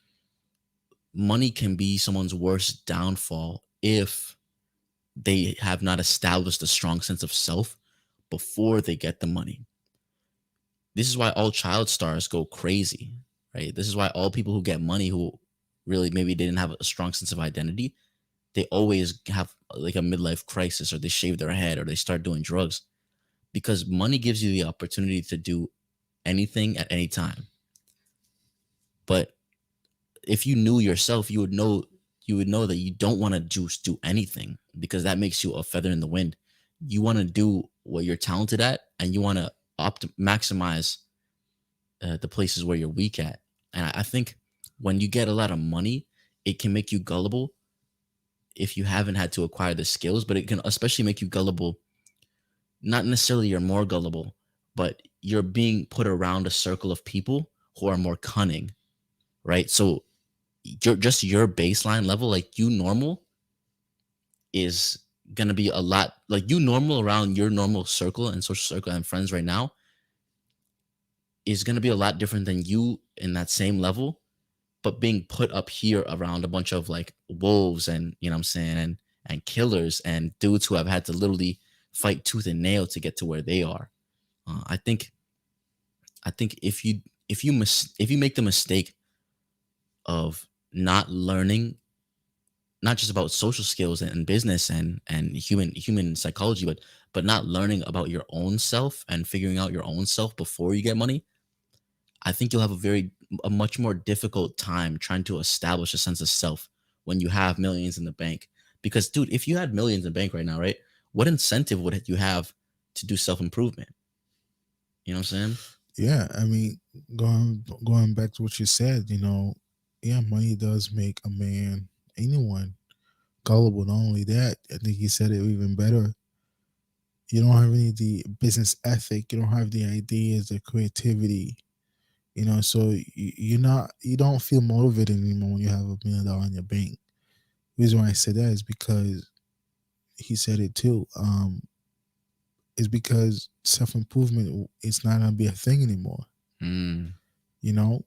money can be someone's worst downfall if they have not established a strong sense of self before they get the money. This is why all child stars go crazy, right? This is why all people who get money, who really maybe didn't have a strong sense of identity, they always have like a midlife crisis, or they shave their head, or they start doing drugs, because money gives you the opportunity to do anything at any time. But if you knew yourself, you would know that you don't want to just do anything, because that makes you a feather in the wind. You want to do what you're talented at, and you want to maximize the places where you're weak at. And I think when you get a lot of money, it can make you gullible if you haven't had to acquire the skills, but it can especially make you gullible. Not necessarily you're more gullible, but you're being put around a circle of people who are more cunning, right? So your baseline level, like you normal, is gonna be a lot, like you normal around your normal circle and social circle and friends right now is gonna be a lot different than you in that same level, but being put up here around a bunch of like wolves, and what I'm saying, and killers, and dudes who have had to literally fight tooth and nail to get to where they are. I think if you make the mistake of not learning, not just about social skills and business and human psychology, but not learning about your own self and figuring out your own self before you get money, I think you'll have a much more difficult time trying to establish a sense of self when you have millions in the bank. Because, dude, if you had millions in the bank right now, right, what incentive would you have to do self improvement? You know what I'm saying? Yeah, I mean, going back to what you said, yeah, money does make a man, anyone, gullible. Not only that, I think he said it even better. You don't have any of the business ethic. You don't have the ideas, the creativity. So you don't feel motivated anymore when you have $1 million in your bank. The reason why I said that is because he said it too. Is because self improvement it's not gonna be a thing anymore. Mm, You know,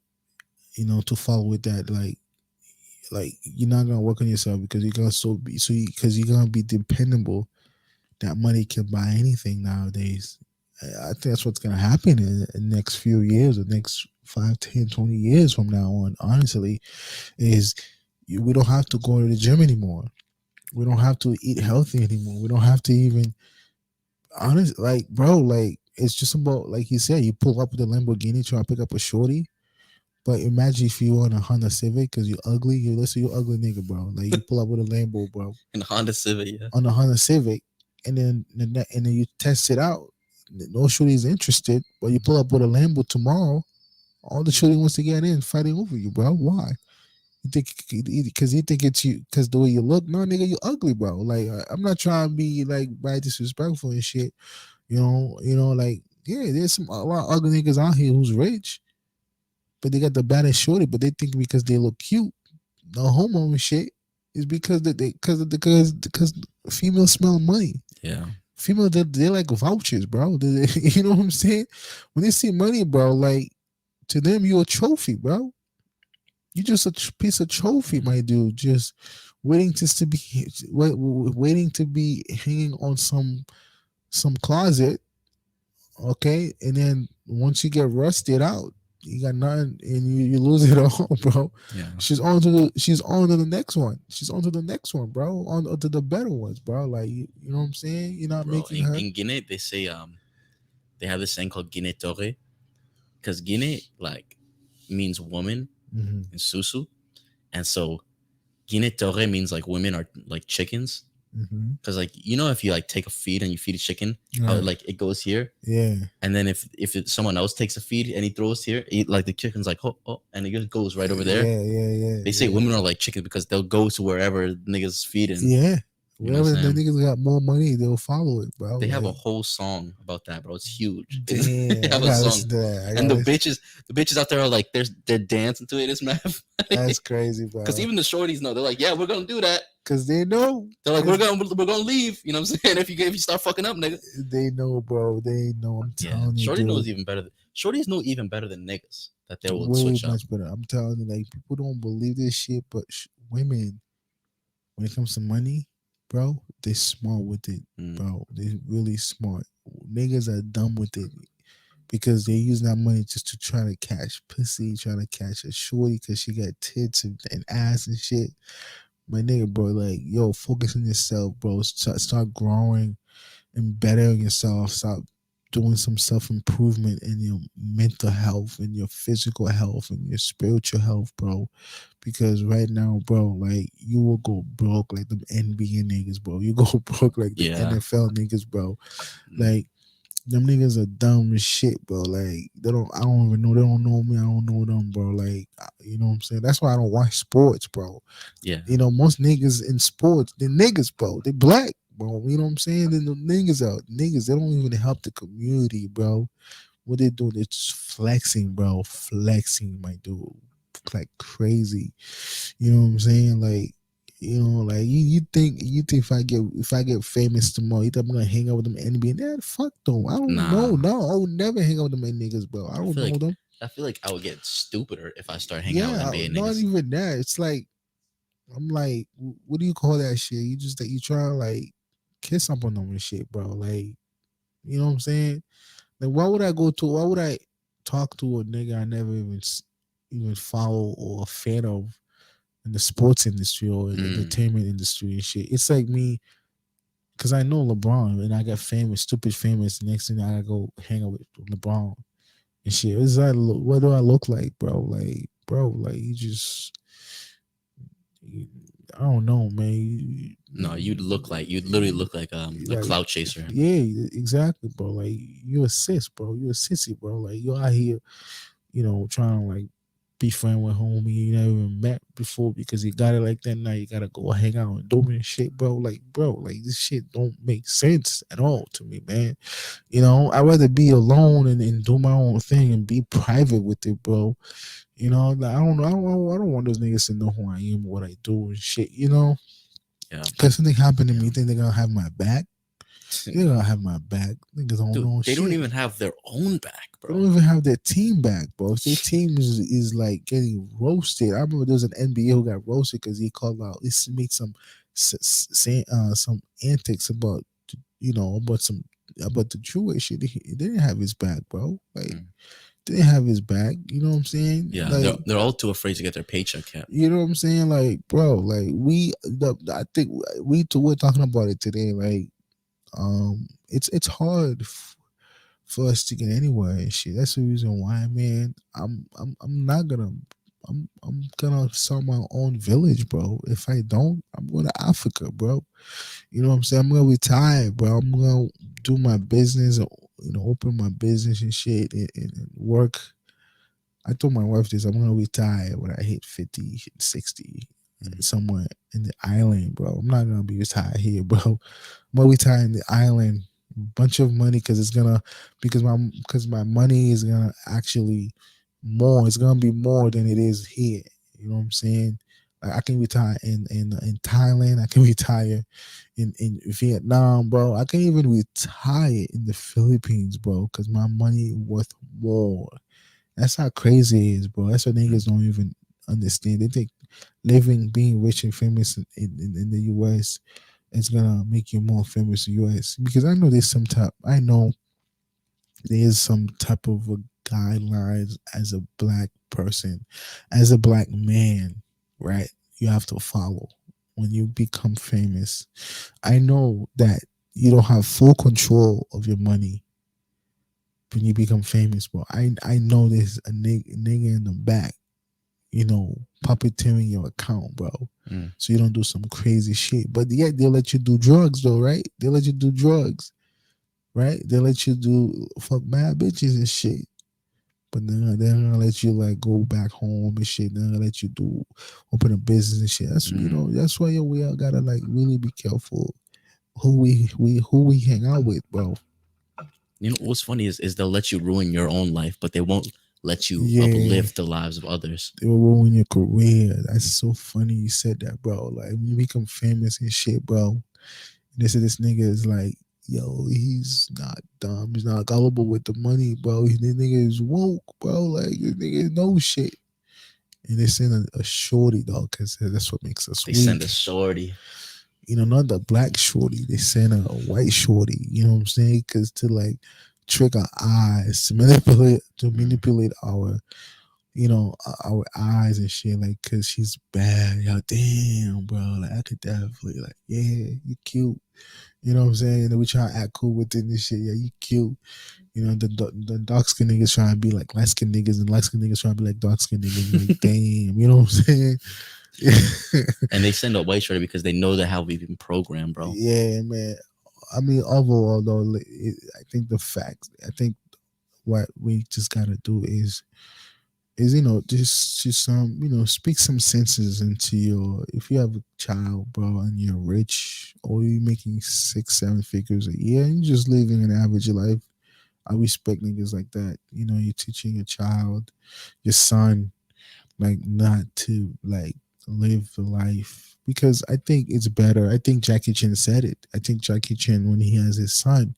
to follow with that, like you're not gonna work on yourself because you're gonna because you're gonna be dependable. That money can buy anything nowadays. I think that's what's gonna happen in the next few years, or next 5, 10, 20 years from now on. Honestly, is we don't have to go to the gym anymore. We don't have to eat healthy anymore. We don't have to even honest like bro, like it's just about like you said, you pull up with a Lamborghini trying to pick up a shorty. But imagine if you were on a Honda Civic because you're ugly. You listen, you ugly nigga, bro. Like you pull up with a Lambo, bro, In Honda Civic, yeah. on a Honda Civic, and then you test it out. No shorty is interested, but you pull up with a Lambo tomorrow. All the shorty wants to get in, fighting over you, bro. Why? You think because you think it's you because the way you look? No, nigga, you ugly, bro. Like I'm not trying to be like by disrespectful and shit. Like yeah, there's a lot of ugly niggas out here who's rich, but they got the baddest shorty, but they think because they look cute, no homo and shit, is because because females smell money. Yeah. Females they like vouchers, bro. You know what I'm saying? When they see money, bro, like to them you a trophy, bro. You just a piece of trophy, Mhm. my dude. Just waiting to be waiting to be hanging on some closet, okay? And then once you get rusted out, you got nothing, and you lose it all, bro. Yeah. She's on to the next one. She's on to the next one, bro. On to the better ones, bro. Like you know what I'm saying? You're not Bro, making her. in Guinea they say they have this saying called Guinea Torre, because Guinea like means woman Mm-hmm. in Susu, and so Guinea Torre means like women are like chickens. Mm-hmm. Because like you know if you like take a feed and you feed a chicken, how Right. like it goes here, Yeah. and then someone else takes a feed and he throws here, like the chicken's like oh oh, and it just goes right over there. Yeah. Yeah. Yeah. They say Yeah. women are like chickens because they'll go to wherever niggas feeding. Yeah. You know what Wherever I'm the saying? niggas got more money, they'll follow it, bro. They have a Like, whole song about that, bro. It's huge. They damn, I have a gotta song, listen to that. I and gotta. the bitches out there are like they're dancing to it. It's mad That's crazy, because bro. even the shorties know. They're like, yeah, we're gonna do that. Cause they know. They're like, Cause we're gonna leave. You know what I'm saying? If you start fucking up, nigga. they know, bro. They know. I'm Yeah, telling you, shorty knows dude. even better. Shorties know even better than niggas that they will Way switch up. much better. I'm telling you, like people don't believe this shit, but women, when it comes to money, bro, they smart with it, Mm, bro. They really smart. Niggas are dumb with it because they use that money just to try to catch pussy, trying to catch a shorty because she got tits and ass and shit. My nigga, bro, like yo, focus on yourself, bro. Start growing and bettering yourself. Stop doing some self improvement in your mental health and your physical health and your spiritual health, bro. Because right now, bro, like you will go broke like the NBA niggas, bro. You go broke like the yeah. NFL niggas, bro. Mm, Like them niggas are dumb as shit, bro. Like they don't, I don't even know. They don't know me. I don't know them, bro. Like you know what I'm saying. That's why I don't watch sports, bro. yeah. You know, most niggas in sports, they niggas, bro. They black, bro. You know what I'm saying? Then the niggas out, niggas, they don't even help the community, bro. What they do, they're just flexing, bro. Flexing, my dude, like crazy. You know what I'm saying? Like, like you think if I get famous tomorrow, you think I'm gonna hang out with them NBA? Nah, fuck them. I don't know. Nah. No, I would never hang out with them niggas, bro. I I don't feel know like them. I would get stupider if I start hanging out with Yeah, NBA not niggas. even that. It's like I'm like, what do you call that shit? You just that you try to like kiss up on them and shit, bro. Like, you know what I'm saying? Like, why would I talk to a nigga I never even follow or a fan of in the sports industry or in the Mm, entertainment industry and shit? It's like me, because I know LeBron and I got famous, stupid famous. Next thing I gotta go hang out with LeBron and shit. It's like, what do I look like, bro? Like, bro, like you just I don't know, man. no, you'd literally look like a Like, clout chaser. yeah, exactly, bro. Like, you're a sis, bro. You're a sissy, bro. Like, you're out here, trying to like be friend with homie you never even met before because you got it like that. Now you gotta go hang out and do and shit, bro. Like, bro, like this shit don't make sense at all to me, man. I'd rather be alone and do my own thing and be private with it, bro. Like, I don't know. I don't want those niggas to know who I am, what I do, and shit. Yeah, Cause something happened to me, yeah. you think they're gonna have my back? They're gonna have my back. Niggas don't Dude, know they don't shit. even have their own back, They bro. don't even have their team back, bro. If their team is like getting roasted, I remember there was an NBA who got roasted because he called out. He made some antics about about the Jewish shit. They didn't have his back, bro. Like Mm. They didn't have his back. You know what I'm saying? Yeah, Like, they're all too afraid to get their paycheck kept. you know what I'm saying? Like, bro, like I think we're talking about it today. Like, it's hard for us to get anywhere and shit. That's the reason why, man. I'm not gonna. I'm gonna start my own village, bro. If I don't, I'm going to Africa, bro. You know what I'm saying? I'm gonna retire, bro. I'm gonna do my business, open my business and shit, and work. I told my wife this. I'm gonna retire when I hit 50, hit 60, Mm. somewhere in the island, bro. I'm not gonna be retired here, bro. I'm gonna retire in the island, bunch of money because it's gonna because my money is gonna actually more. It's gonna be more than it is here. You know what I'm saying? Like I can retire in Thailand. I can retire in Vietnam, bro. I can even retire in the Philippines, bro, because my money worth more. That's how crazy it is, bro. That's what Mm. niggas don't even understand. They think being rich and famous in the US is gonna make you more famous in the US. Because I know I know there's some type of a guidelines as a black person, as a black man, right? You have to follow when you become famous. I know that you don't have full control of your money when you become famous, bro. I know there's a nigga in the back, puppeteering your account, bro. Mm. So you don't do some crazy shit. But yet they'll let you do drugs though, right? They'll let you do drugs, right? They'll let you do fuck bad bitches and shit. But then they're gonna let you like go back home and shit. They're gonna let you do open a business and shit. Mm. That's why we all gotta like really be careful who we hang out with, bro. You know what's funny is they'll let you ruin your own life, but they won't let you Yeah, uplift the lives of others. it will ruin your career. That's so funny you said that, bro. Like when you become famous and shit, bro. They said this nigga is like, yo, he's not dumb. He's not gullible with the money, bro. This nigga is woke, bro. Like this nigga knows shit. And they send a shorty, dog, because that's what makes us They send a weak. shorty. Not the black shorty. They send a white shorty. You know what I'm saying? Because to like trick our eyes, to Mm. manipulate our eyes and shit. Like, cause she's bad. Yo, damn, bro. Like, I could definitely like, yeah, you cute. You know what I'm saying? And then we try to act cool with it and shit. Yeah, you cute. The dark skinned niggas trying to be like light skinned niggas, and light skinned niggas trying to be like dark skinned niggas. Like, damn, you know what I'm saying? And they send a white shorty because they know that how we've been programmed, bro. Yeah, man. I mean, overall though, I think I think what we just gotta do is just speak some senses into your. If you have a child, bro, and you're rich, or you're making 6 7 figures a year and you're just living an average life, I respect niggas like that. You're teaching your child, your son, like not to like live the life, because I think it's better. I think Jackie Chan said it. I think Jackie Chan, when he has his son,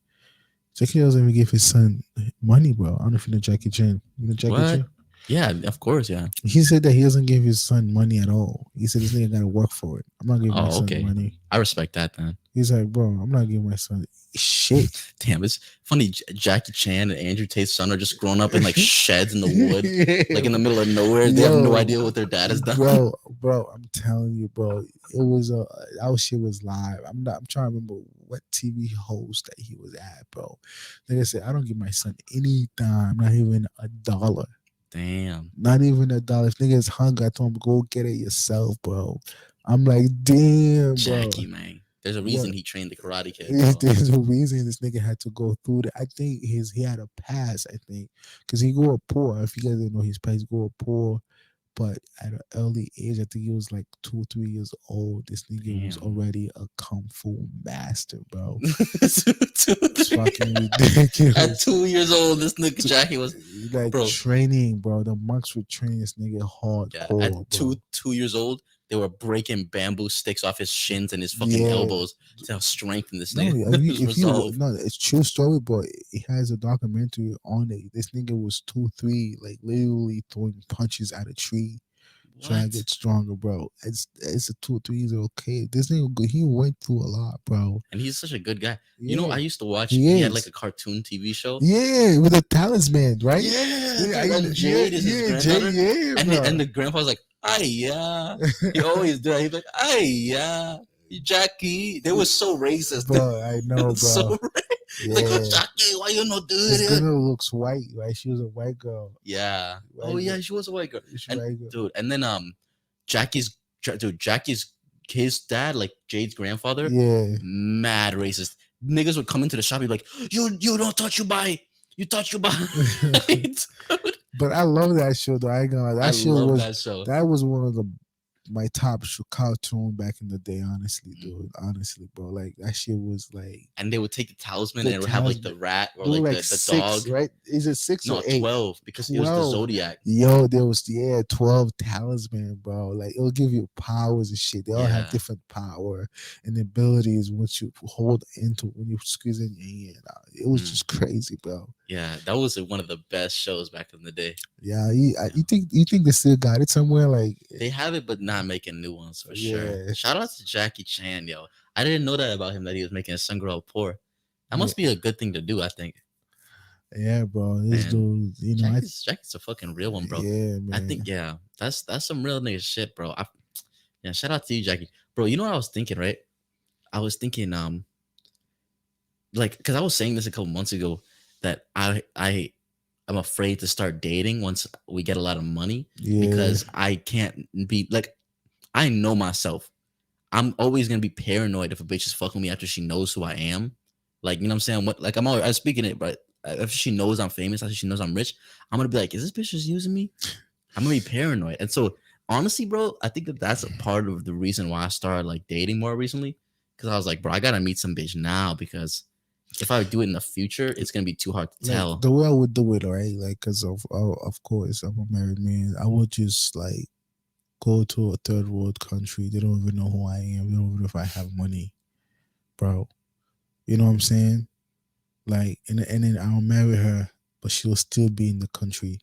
Jackie doesn't even give his son money, bro. I don't know if you know Jackie Chan. You know Jackie What? Chan? Yeah, of course, yeah. He said that he doesn't give his son money at all. He said this nigga gotta work for it. I'm not giving my Oh, son okay. money. I respect that then. He's like, bro, I'm not giving my son shit. Damn, it's funny. Jackie Chan and Andrew Tate's son are just grown up in like sheds in the wood, like in the middle of nowhere. They have no Yo, idea what their dad has done. bro, I'm telling you, bro, it was our shit was live. I'm trying to remember what TV host that he was at, bro. Like I said, I don't give my son any dime, not even a dollar. Damn, Not even a dollar. If niggas hungry, I told him go get it yourself, bro. I'm like, damn, bro. Jackie, man. There's a Yo, reason he trained the Karate Kid, bro. there's a reason this nigga had to go through that. I think he had a pass. I think because he grew up poor. If you guys didn't know his past, he grew up poor. But at an early age, I think he was like 2 3 years old. This nigga was Damn. already a kung fu master, bro. Two, It's three. fucking At ridiculous. 2 years old, this nigga Jackie was, Like bro. training, bro. The monks were training this nigga Yeah, at hardcore, two bro. 2 years old, they were breaking bamboo sticks off his shins and his fucking Yeah. elbows to strengthen this No, nigga. His if you resolve. no, it's true story, but it has a documentary on it. This nigga was 2 3, like literally throwing punches at a tree. trying to What? get stronger, bro. It's a 2 3 years old kid. This nigga, he went through a lot, bro. And he's such a good guy. You know, Yeah, I used to watch. he He had like is. a cartoon TV show. Yeah, with a talisman, right? Yeah, Yeah, dude. And yeah, Jade is his yeah, Jay, granddaughter, yeah, and bro. the grandpa's like, "Ay yeah." He always do that. He's like, "Ay yeah, Jackie." They were so racist. Bro, I It know, was so bro. like, "Oh, Yeah, Jackie, why you not doing his it?" grandma looks white, right? She was a white girl. Yeah. Oh White girl. yeah, she was a white girl. She And white girl. dude, and then Jackie's his dad, like Jade's grandfather, Yeah. mad racist. Niggas would come into the shop, be like, "You don't touch you buy, you touch you buy." Dude, But I love that show though. I ain't gonna lie. I That show love was that show. that was one of the my top cartoon back in the day. Honestly, Mhm. dude. Honestly, bro. Like that shit was like And they would take the talisman the and it would have like the talisman. rat or There were like like the six, dog. right? Is it six or No, eight? 12 because it was the 12. zodiac. Yo, there was 12 talisman, bro. Like it'll give you powers and shit. They all have Yeah. different power and abilities once you hold into when you squeeze in your hand. It was Mm. just crazy, bro. Yeah, that was one of the best shows back in the day. Yeah, Yeah. you think they still got it somewhere? Like They have it, but not making new ones for sure. yeah, Shout out to Jackie Chan, yo. I didn't know that about him that he was making his son grow up poor. That yeah, must be a good thing to do, I think. yeah, bro. This Man, dude, Jackie's a fucking real one, bro. yeah, I man, think yeah, that's some real nigga shit, bro. Yeah, shout out to you, Jackie. Bro, you know what I was thinking, right? I was thinking like cuz I was saying this a couple months ago that I'm afraid to start dating once we get a lot of money yeah, because I can't be like I know myself. I'm always gonna be paranoid if a bitch is fucking me after she knows who I am. Like, you know what I'm saying? What like I'm speaking it, but if she knows I'm famous, after she knows I'm rich, I'm gonna be like, is this bitch just using me? I'm gonna be paranoid. And so honestly, bro, I think that that's a part of the reason why I started like dating more recently. Cause I was like, bro, I gotta meet some bitch now because if I do it in the future, it's gonna be too hard to like tell. the way I would do it, right? Like, cause of course I'm a married man. I would just like go to a third world country. They don't even know who I am. They don't even know if I have money, bro. You know what I'm saying? Like, and then I'll marry her, but she'll still be in the country.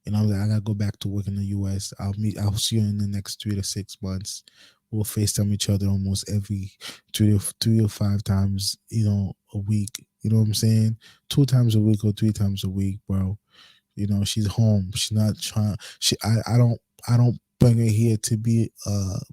And I'm like, I gotta go back to work in the US. I'll see you in the next 3 to 6 months. We'll FaceTime each other almost every 3 or 5 times, a week. You know what I'm saying? 2 times a week or 3 times a week, bro. She's home. She's not trying. I don't bring her here to be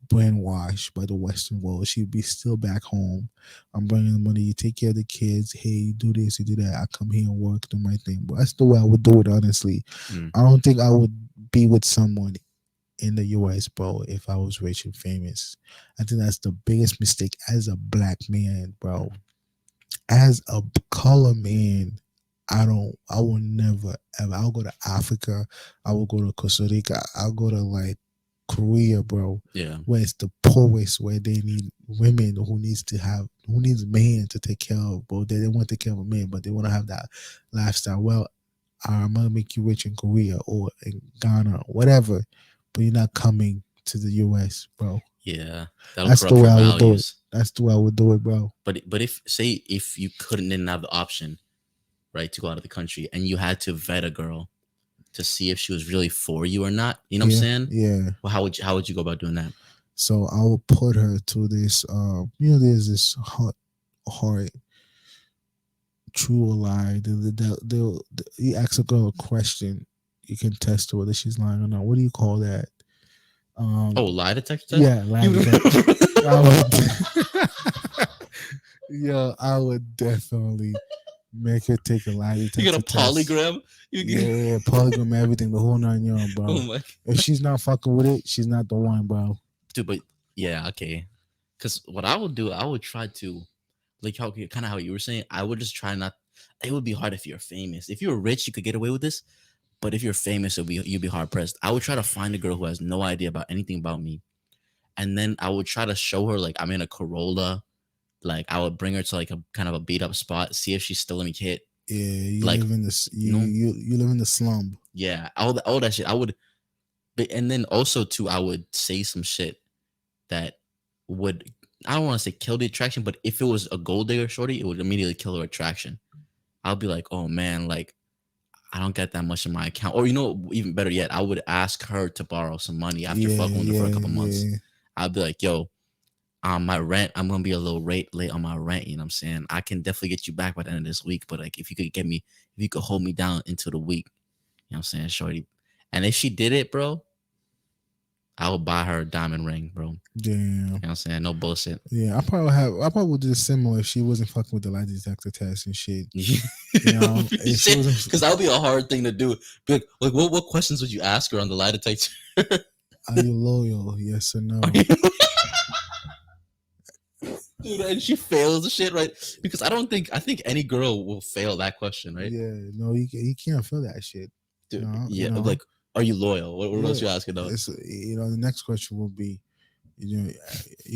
brainwashed by the Western world. She'll be still back home. I'm bringing the money. You take care of the kids. Hey, you do this, you do that. I come here and work, do my thing. But that's the way I would do it, honestly. Mm, I don't think I would be with someone in the US, bro, if I was rich and famous. I think that's the biggest mistake as a black man, bro. mm. As a color man, I will never ever. I'll go to Africa. I will go to Costa Rica. I'll go to like Korea, bro, Yeah. where it's the poorest, where they need women who needs men to take care of, bro. They want to take care of a man, but they want to have that lifestyle. Well, I'm gonna make you rich in Korea or in Ghana, whatever, but you're not coming to the US, bro. Yeah. That'll That's the corrupt way your I would do it. values. That's the way I would do it, bro. But if say if you couldn't didn't have the option, right, to go out of the country and you had to vet a girl to see if she was really for you or not, you know what I'm Yeah, saying? yeah. Well, how would you go about doing that? So I will put her to this. There's this hard, true or lie. You ask a girl a question, you can test her whether she's lying or not. What do you call that? Oh, Um, lie detector test? yeah, lie You detector. I would, yeah, I would definitely make her take a lie you get detector a test. polygram? You get Yeah, polygram, everything, the whole 9 yards, oh bro. my If she's not fucking with it, she's not the one, bro. dude, but yeah, okay. Because what I would do, I would try to like how kind of how you were saying. I would just try not. It would be hard if you're famous. If you're rich, you could get away with this. But if you're famous, you'd be hard pressed. I would try to find a girl who has no idea about anything about me, and then I would try to show her like I'm in a Corolla. Like I would bring her to like a kind of a beat up spot, see if she's still in me hit. Yeah, you Like live in this. you You know, you you live in the slum. yeah, all that shit. I would, and then also too, I would say some shit that would I don't want to say kill the attraction, but if it was a gold digger shorty, it would immediately kill her attraction. I'll be like, oh man, like I don't get that much in my account. Or even better yet, I would ask her to borrow some money after Yeah, fucking with her for a yeah, couple months. yeah. I'd be like, yo, my rent, I'm gonna be a little late on my rent. You know what I'm saying? I can definitely get you back by the end of this week, but like, if you could hold me down into the week, you know what I'm saying, shorty. And if she did it, bro, I would buy her a diamond ring, bro. You know Damn. what I'm saying? No bullshit. Yeah, I probably would do the similar if she wasn't fucking with the lie detector test and shit. You know, if she Shit, wasn't, because that would be a hard thing to do. Be like what questions would you ask her on the lie detector? are you loyal? Yes or no? Dude, and she fails the shit, right? Because I think any girl will fail that question, right? Yeah, no, you can't feel that shit. Dude, You yeah, know, like, are you loyal? What yeah. else you asking though? It's the next question will be, you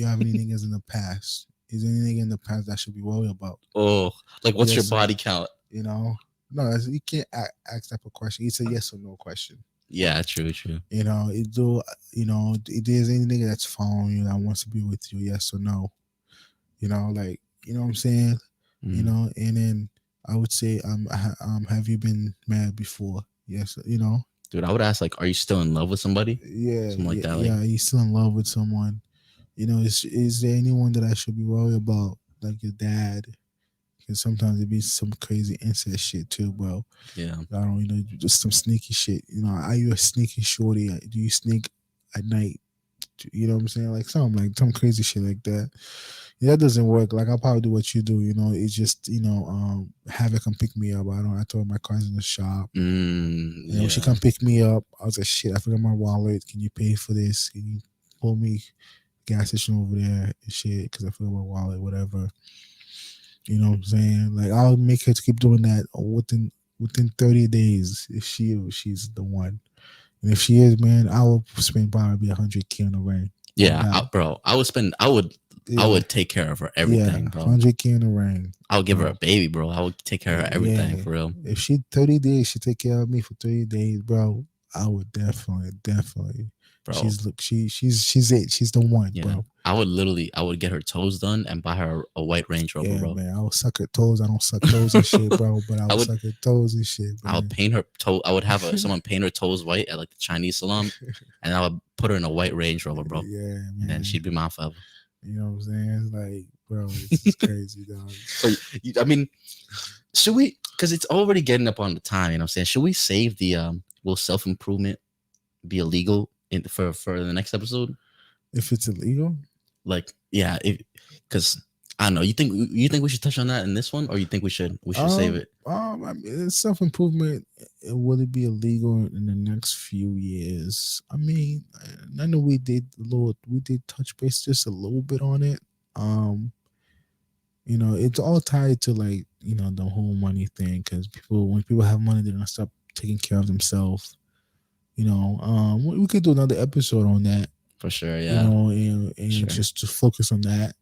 have any niggas in the past? Is there any nigga in the past that I should be worried about? Oh, like what's your Yes, body count? you know, no, you can't ask that a question. It's a yes or no question. Yeah, true, true. You know, it do. You know, if there's any nigga that's following you that wants to be with you, yes or no. You know, like what I'm saying. You Mm. know, and then I would say, have you been mad before? Yes, you know. Dude, I would ask like, are you still in love with somebody? Yeah, Something like yeah, that. Like, yeah. Are you still in love with someone? You know, is there anyone that I should be worried about, like your dad? Because sometimes it be some crazy incest shit too, bro. yeah. I don't, just some sneaky shit. You know, are you a sneaky shorty? Do you sneak at night? You know what I'm saying? Like some crazy shit like that. Yeah, that doesn't work. Like I'll probably do what you do. You know, it's just have her come pick me up. I told my car's in the shop. She Yeah. come pick me up. I was like, shit, I forgot my wallet. Can you pay for this? Can you pull me gas station over there and shit? Because I forgot my wallet, whatever. You know what I'm saying? Like I'll make her to keep doing that within 30 days if she's the one. And if she is, man, I will spend probably 100K on the ring. No Yeah, doubt. bro. I Yeah, would take care of her yeah, everything, bro. 100K on the ring. I would give her a Bro. baby, bro. I would take care of everything Yeah. for real, If she 30 days, she take care of me for 30 days, bro. I would definitely. bro. She's it. She's the one, Yeah, bro. I would get her toes done and buy her a white Range Rover, Yeah, bro. man. I will suck her toes. I don't suck toes and shit, bro. But I I will would suck her toes and shit, I would man. paint her toe. I would have someone paint her toes white at like the Chinese salon, and I would put her in a white Range Rover, bro. Yeah, And then man. she'd be mine forever. You know what I'm saying? It's like, bro, this is crazy, dog. So, I mean, should we? Because it's already getting up on the time. You know what I'm saying? Should we save the will self improvement be illegal for the next episode? If it's illegal, Like, yeah, because I don't know. You think we should touch on that in this one, or you think we should save it? I mean, self improvement. Will it be illegal in the next few years? I mean, I know we did touch base just a little bit on it. It's all tied to like the whole money thing because when people have money, they're gonna stop taking care of themselves. We could do another episode on that. For sure, yeah. And Sure. just to focus on that.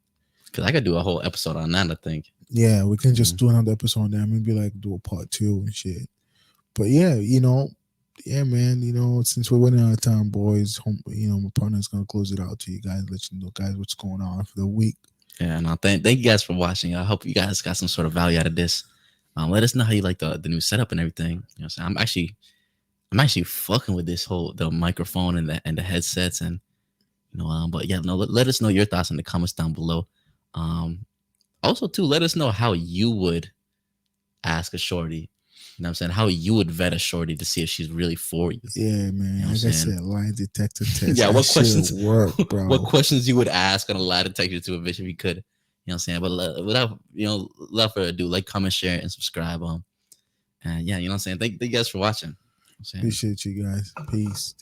Because I could do a whole episode on that, I think. Yeah, we can just do another episode on that. Maybe like do a part 2 and shit. But yeah, yeah, man. Since we're running out of time, boys, my partner's gonna close it out to you guys, let you know, guys, what's going on for the week. Yeah, no, thank you guys for watching. I hope you guys got some sort of value out of this. Let us know how you like the new setup and everything. You know what I'm saying? I'm actually fucking with the microphone and the headsets and but yeah, no, let us know your thoughts in the comments down below. Also too, let us know how you would ask a shorty. You know what I'm saying? How you would vet a shorty to see if she's really for you. Yeah, man. Like I said, lie detector test. Yeah, what questions work, bro? What questions you would ask on a lie detector to a bitch if you could? You know what I'm saying? But without further ado, like, comment, share, and subscribe. And yeah, you know what I'm saying? Thank you guys for watching. Appreciate you guys. Peace.